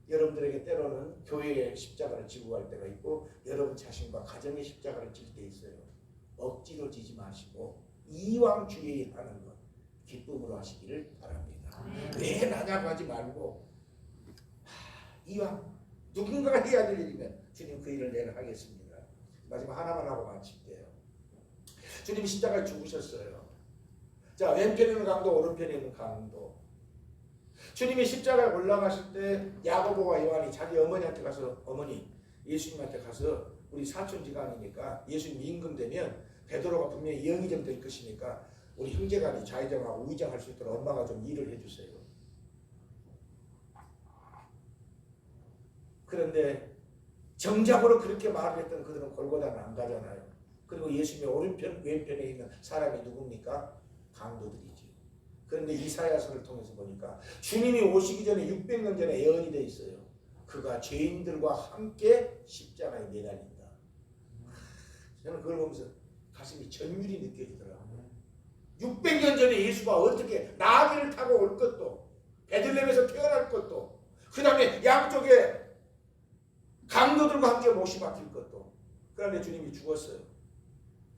여러분들에게 때로는 교회의 십자가를 지고 갈 때가 있고, 여러분 자신과 가정의 십자가를 질 때 있어요. 억지로 지지 마시고 이왕 주의 하는 것 기쁨으로 하시기를 바랍니다. 왜 나냐고 하지 말고, 이왕 누군가가 해야 될 일이면 주님 그 일을 내가 하겠습니다. 마지막 하나만 하고 마칠게요. 주님이 십자가에 죽으셨어요. 자, 왼편에 있는 강도, 오른편에 있는 강도. 주님이 십자가에 올라가실 때 야고보와 요한이 자기 어머니한테 가서, 어머니 예수님한테 가서 우리 사촌지간이니까 예수님 임금되면 베드로가 분명히 영의정 될 것이니까 우리 형제간이 좌의정하고 우의정할 수 있도록 엄마가 좀 일을 해주세요. 그런데 정작으로 그렇게 말을 했던 그들은 골고다는 안 가잖아요. 그리고 예수님의 오른편 왼편에 있는 사람이 누굽니까? 강도들이지. 그런데 이사야서를 통해서 보니까 주님이 오시기 전에 600년 전에 예언이 돼 있어요. 그가 죄인들과 함께 십자가에 매달린다. 저는 그걸 보면서 가슴이 전율이 느껴지더라고요. 600년 전에 예수가 어떻게 나귀를 타고 올 것도, 베들레헴에서 태어날 것도, 그 다음에 양쪽에 강도들과 함께 못이 박힐 것도, 그런데 주님이 죽었어요.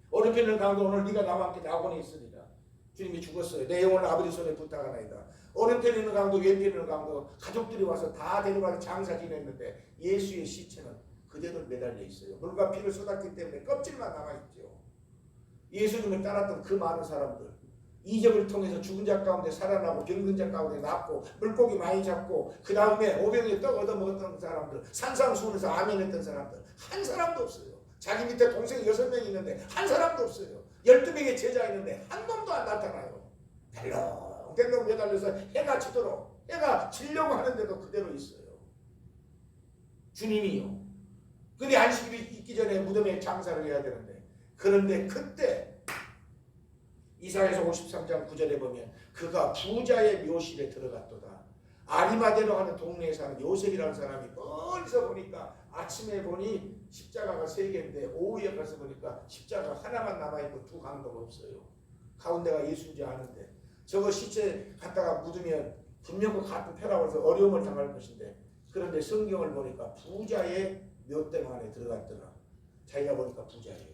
오른편에 강도 오늘 네가 나와 함께 낙원에 있으리라. 주님이 죽었어요. 내 영혼을 아버지 손에 부탁하나이다. 오른편에 있는 강도, 왼편에 있는 강도, 가족들이 와서 다 데려가서 장사 지냈는데 예수의 시체는 그대로 매달려 있어요. 물과 피를 쏟았기 때문에 껍질만 남아있죠. 예수님을 따랐던 그 많은 사람들, 이적을 통해서 죽은 자 가운데 살아나고 병든 자 가운데 낫고 물고기 많이 잡고 그 다음에 오병에 떡 얻어먹었던 사람들, 산상수훈에서 아멘했던 사람들 한 사람도 없어요. 자기 밑에 동생 6명 있는데 한 사람도 없어요. 12명의 제자 있는데 한 놈도 안 나타나요. 델렁 매달려서 해가 지도록, 해가 지려고 하는데도 그대로 있어요. 주님이요. 근데 안식일이 있기 전에 무덤에 장사를 해야 되는데, 그런데 그때 이사야서 53장 9절에 보면 그가 부자의 묘실에 들어갔도다. 아리마대로 하는 동네에 사는 요셉이라는 사람이 멀리서 보니까 아침에 보니 십자가가 3개인데 오후에 가서 보니까 십자가 하나만 남아있고 두 강도가 없어요. 가운데가 예수인 줄 아는데 저거 시체 갖다가 묻으면 분명 그 같은 펴라고 해서 어려움을 당할 것인데 그런데 성경을 보니까 부자의 묘댐 안에 들어갔더라. 자기가 보니까 부자예요.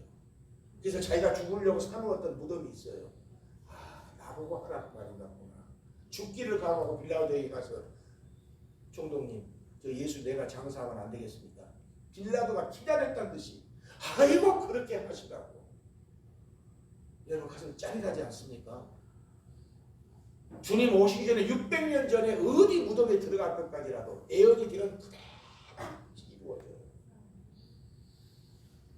그래서 자기가 죽으려고 사놓았던 무덤이 있어요. 아, 나보고 하라는 말인가 보나. 죽기를 각오하고 빌라도에게 가서 총독님, 저 예수 내가 장사하면 안 되겠습니까? 빌라도가 기다렸다는 듯이 아이고 그렇게 하시라고. 여러분 가슴 짜릿하지 않습니까? 주님 오시기 전에 600년 전에 어디 무덤에 들어갈 것까지라도 애언이 길은 그대로 이루어져요.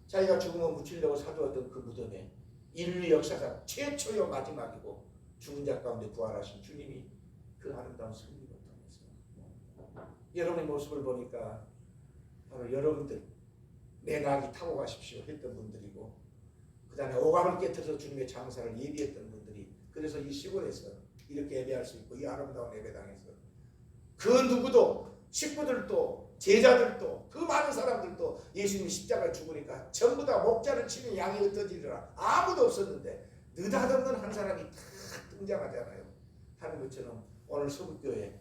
자기가 죽으면 묻히려고 사두었던 그 무덤에 인류 역사상 최초요 마지막이고 죽은 자 가운데 부활하신 주님이 그 아름다운 승리를 통해서 여러분의 모습을 보니까 바로 여러분들 내 낙이 타고 가십시오 했던 분들이고 그 다음에 오감을 깨트려서 주님의 장사를 예비했던 분들이 그래서 이 시골에서 이렇게 예배할 수 있고 이 아름다운 예배당에서 그 누구도 식구들도 제자들도 그 많은 사람들도 예수님이 십자가에 죽으니까 전부 다 목자를 치는 양이 흩어지리라 아무도 없었는데 느닷없는 한 사람이 탁 등장하잖아요. 하는 것처럼 오늘 서북교회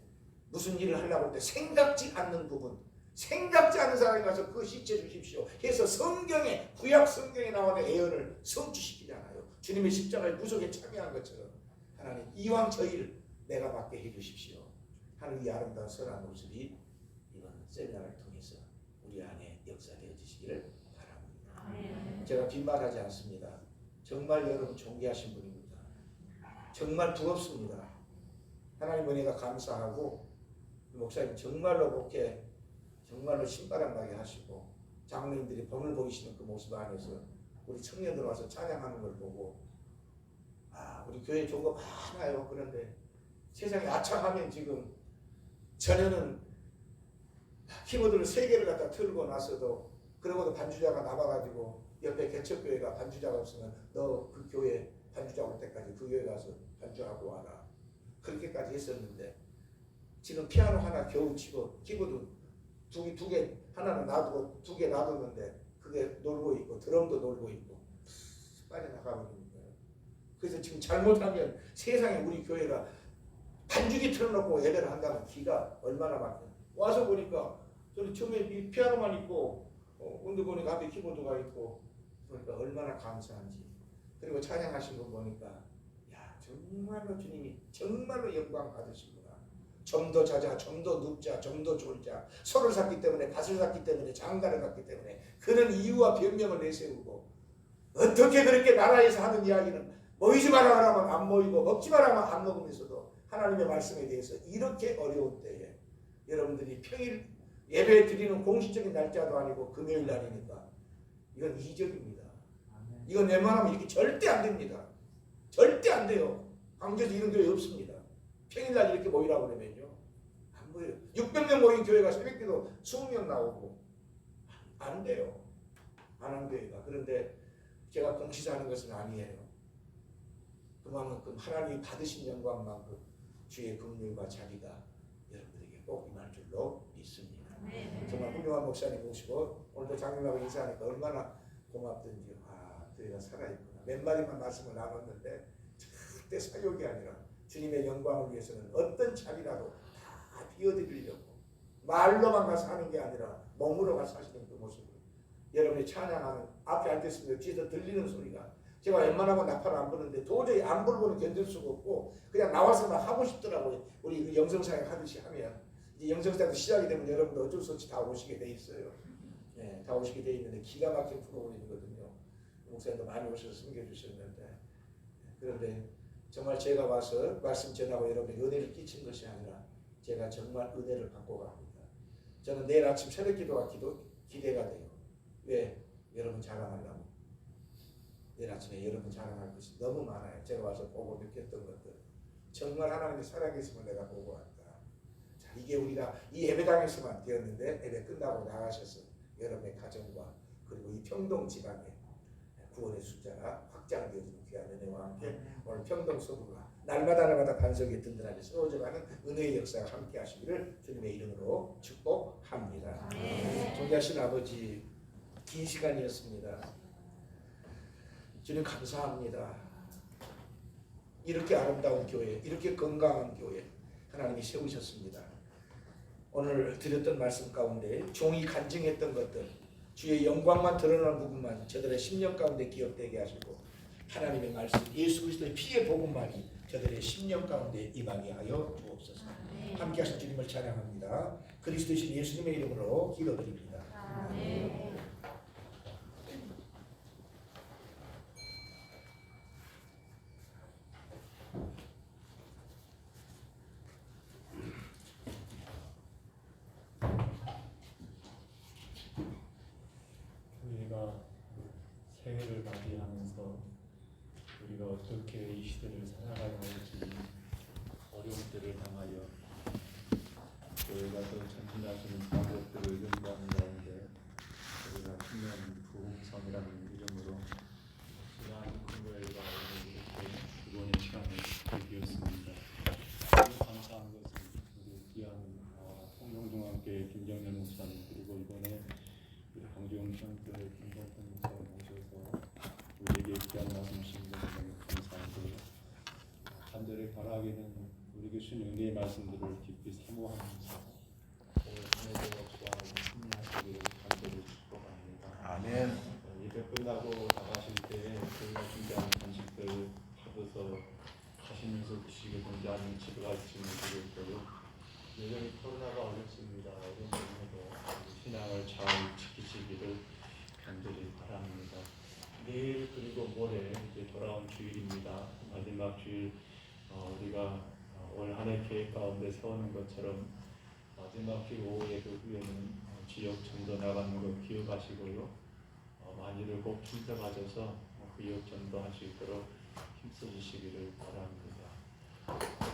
무슨 일을 하려고 할 때 생각지 않는 부분 생각지 않는 사람이 가서 그거 시체 주십시오 해서 성경에 구약 성경에 나오는 예언을 성취시키잖아요. 주님의 십자가의 무속에 참여한 것처럼 하나님 이왕 저 일 내가 맡게 해주십시오 하는 이 아름다운 선한 모습이 이번 세미나를 통해서 우리 안에 역사되어 주시기를 바랍니다. 제가 빈말하지 않습니다. 정말 여러분 존귀하신 분입니다. 정말 부럽습니다. 하나님 은혜가 감사하고 목사님 정말로 목회 정말로 신바람나게 하시고 장로님들이 본을 보이시는 그 모습 안에서 우리 청년들 와서 찬양하는 걸 보고 아 우리 교회 좋은 거 많아요. 그런데 세상에 아차하면 지금 전에는 키보드를 3개를 갖다 틀고 나서도 그러고도 반주자가 남아가지고 옆에 개척교회가 반주자가 없으면 너 그 교회 반주자 올 때까지 그 교회 가서 반주하고 와라 그렇게까지 했었는데 지금 피아노 하나 겨우 치고 키보드 두 개 하나는 놔두고 2개 놔뒀는데 그게 놀고 있고 드럼도 놀고 있고 빠져나가버리는 거예요. 그래서 지금 잘못하면 세상에 우리 교회가 반주기 틀어놓고 예배를 한다면 기가 얼마나 막혀. 와서 보니까 저는 처음에 피아노만 있고 언제 보니까 앞에 키보드가 있고 그러니까 얼마나 감사한지. 그리고 찬양하신 분 보니까 야 정말로 주님이 정말로 영광 받으시구나. 좀 더 자자, 좀 더 눕자, 좀 더 졸자. 소를 샀기 때문에 밭을 샀기 때문에 장가를 갔기 때문에 그런 이유와 변명을 내세우고 어떻게 그렇게 나라에서 하는 이야기는 모이지 마라 하면 안 모이고 먹지 마라 하면 안 먹으면서도 하나님의 말씀에 대해서 이렇게 어려운 때에 여러분들이 평일 예배 드리는 공식적인 날짜도 아니고 금요일 날이니까 이건 이적입니다. 이건 웬만하면 이렇게 절대 안 됩니다. 절대 안 돼요. 광주에서 이런 교회 없습니다. 평일날 이렇게 모이라고 그러면요. 안 모여요. 600명 모인 교회가 새벽기도 20명 나오고 안 돼요. 안 한 교회가. 그런데 제가 공시사하는 것은 아니에요. 그만큼 하나님이 받으신 영광만큼 주의 긍휼과 자비가 여러분들에게 꼭 임할 줄로 믿습니다. 정말 훌륭한 목사님 모시고 오늘도 장님하고 인사하니까 얼마나 고맙던지요. 아, 교회가 살아있구나. 몇 마디만 말씀을 나눴는데 절대 사욕이 아니라 주님의 영광을 위해서는 어떤 자리라도 다 비워드리려고 말로만 가서 하는 게 아니라 몸으로 가서 하시는 그 모습을 여러분이 찬양하는 앞에 앉았으면 뒤에서 들리는 소리가 제가 웬만하면 나팔을 안 부는데 도저히 안 불고는 견딜 수가 없고 그냥 나와서만 하고 싶더라고요. 우리 그 영성사역 하듯이 하면 이제 영성사역도 시작이 되면 여러분들 어쩔 수 없이 다 오시게 돼 있어요. 네, 다 오시게 돼 있는데 기가 막힌 프로그램이거든요. 목사님도 많이 오셔서 섬겨주셨는데 그런데 정말 제가 와서 말씀 전하고 여러분에게 은혜를 끼친 것이 아니라 제가 정말 은혜를 받고 갑니다. 저는 내일 아침 새벽 기도가 기대가 돼요. 왜? 여러분 자랑하려고. 내일 아침에 여러분 자랑할 것이 너무 많아요. 제가 와서 보고 느꼈던 것들. 정말 하나님의 살아계심을 내가 보고 왔다. 자, 이게 우리가 이 예배당에서만 되었는데 예배 끝나고 나가셔서 여러분의 가정과 그리고 이 평동 지방에 구원의 숫자가 확장되어지는 귀한 은혜와 함께 오늘 평동 서구가 날마다 반석에 든든하게 세워져가는 은혜의 역사가 함께 하시기를 주님의 이름으로 축복합니다. 존귀하신 아버지 긴 시간이었습니다. 주님 감사합니다. 이렇게 아름다운 교회, 이렇게 건강한 교회 하나님이 세우셨습니다. 오늘 드렸던 말씀 가운데 종이 간증했던 것들, 주의 영광만 드러나는 부분만 저들의 심령 가운데 기억되게 하시고, 하나님의 말씀 예수 그리스도의 피의 복음만이 저들의 심령 가운데 임하게 하여 주옵소서. 함께 하신 주님을 찬양합니다. 그리스도이신 예수님의 이름으로 기도드립니다. 우리가 새해를 맞이하면서 우리가 어떻게 이 시대를 살아가야 할지 어려운 때를 당하여 저희가 또 전진하시는 방법들을 연구하는 가운데 우리가 신년 부흥성이라는 이름으로 지난 금요일과 오늘 이렇게 두 번의 시간을 즐기었습니다. 감사한 것은 우리 귀한 통영중앙교회 김정렬 목사님, 그리고 이번에 우리 강주영중앙교회 김동선 목사를 모셔서 우리에게 귀한 말씀 주신 것을 너무 감사하고요. 간절히 바라기는 우리 교수님 은혜의 말씀들을 깊이 사모하면서 오늘 은혜도 없이와 승리하시기를 간절히 축복합니다. 아멘. 예배 끝나고 나가실 때 저희가 준비한 간식들 받아서 가시면서 드시게 하는 집에 가시는 분들 있고요. 여전히 코로나가 어렵습니다. 이런 때문에도 신앙을 잘 지키시기를 간절히 바랍니다. 내일 그리고 모레 이제 돌아온 주일입니다. 마지막 주일 우리가 올 한 해 계획 가운데 세우는 것처럼 마지막 주일 오후 예배 후에는 지역 전도 나가는 거 기억하시고요. 많이들 꼭 힘써가셔서 구역 전도할 수 있도록 힘써주시기를 바랍니다.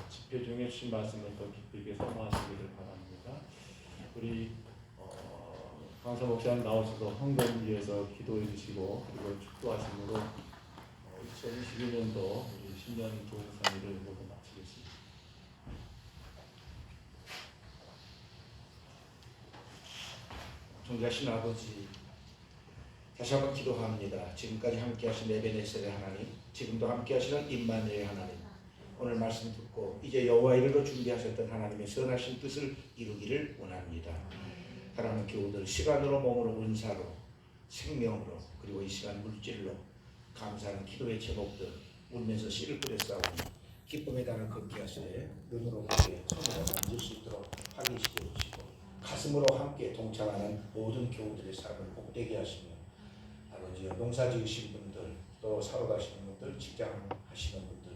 집회 중에 주신 말씀을 더 깊이 사모하시기를 바랍니다. 우리 강사 목사님 나오셔서 헌금 위해서 기도해 주시고 그리고 축도하심으로 2022년도 우리 신년 부흥성회를 모두 마치겠습니다. 존귀하신 아버지, 다시 한번 기도합니다. 지금까지 함께하신 에베네셀의 하나님, 지금도 함께하시는 임마누엘 하나님, 오늘 말씀 듣고 이제 여호와 일로 준비하셨던 하나님의 선하신 뜻을 이루기를 원합니다. 사랑하는 교우들, 시간으로, 몸으로, 은사로, 생명으로, 그리고 이 시간 물질로 감사하는 기도의 제목들 울면서 씨를 뿌려 싸우니 기쁨의 단을 걷게 하시되 눈으로 보게 손으로 만질 수 있도록 확인시켜 주시고 가슴으로 함께 동참하는 모든 교우들의 삶을 복되게 하시며, 아버지여, 농사 지으신 분들, 또 사러 가시는 분들, 직장 하시는 분들,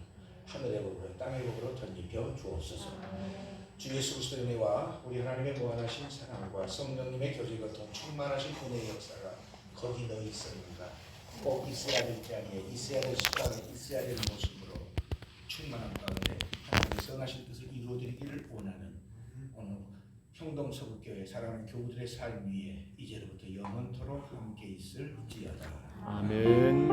하늘의 복으로 땅의 복으로 덧입혀 주옵소서. 주 예수 그리스도의 은혜와 우리 하나님의 무한하신 사랑과 성령님의 교제가 더 충만하신 은혜의 역사가 거기 너 있습니다. 꼭 있어야 될 때 아니에 있어야 될 시간에 있어야 될 모습으로 충만한 가운데 하나님의 선하신 뜻을 이루어드리기를 원하는 오늘 평동서구교회 사랑하는 교우들의 삶 위에 이제로부터 영원토록 함께 있을지어다. 아멘.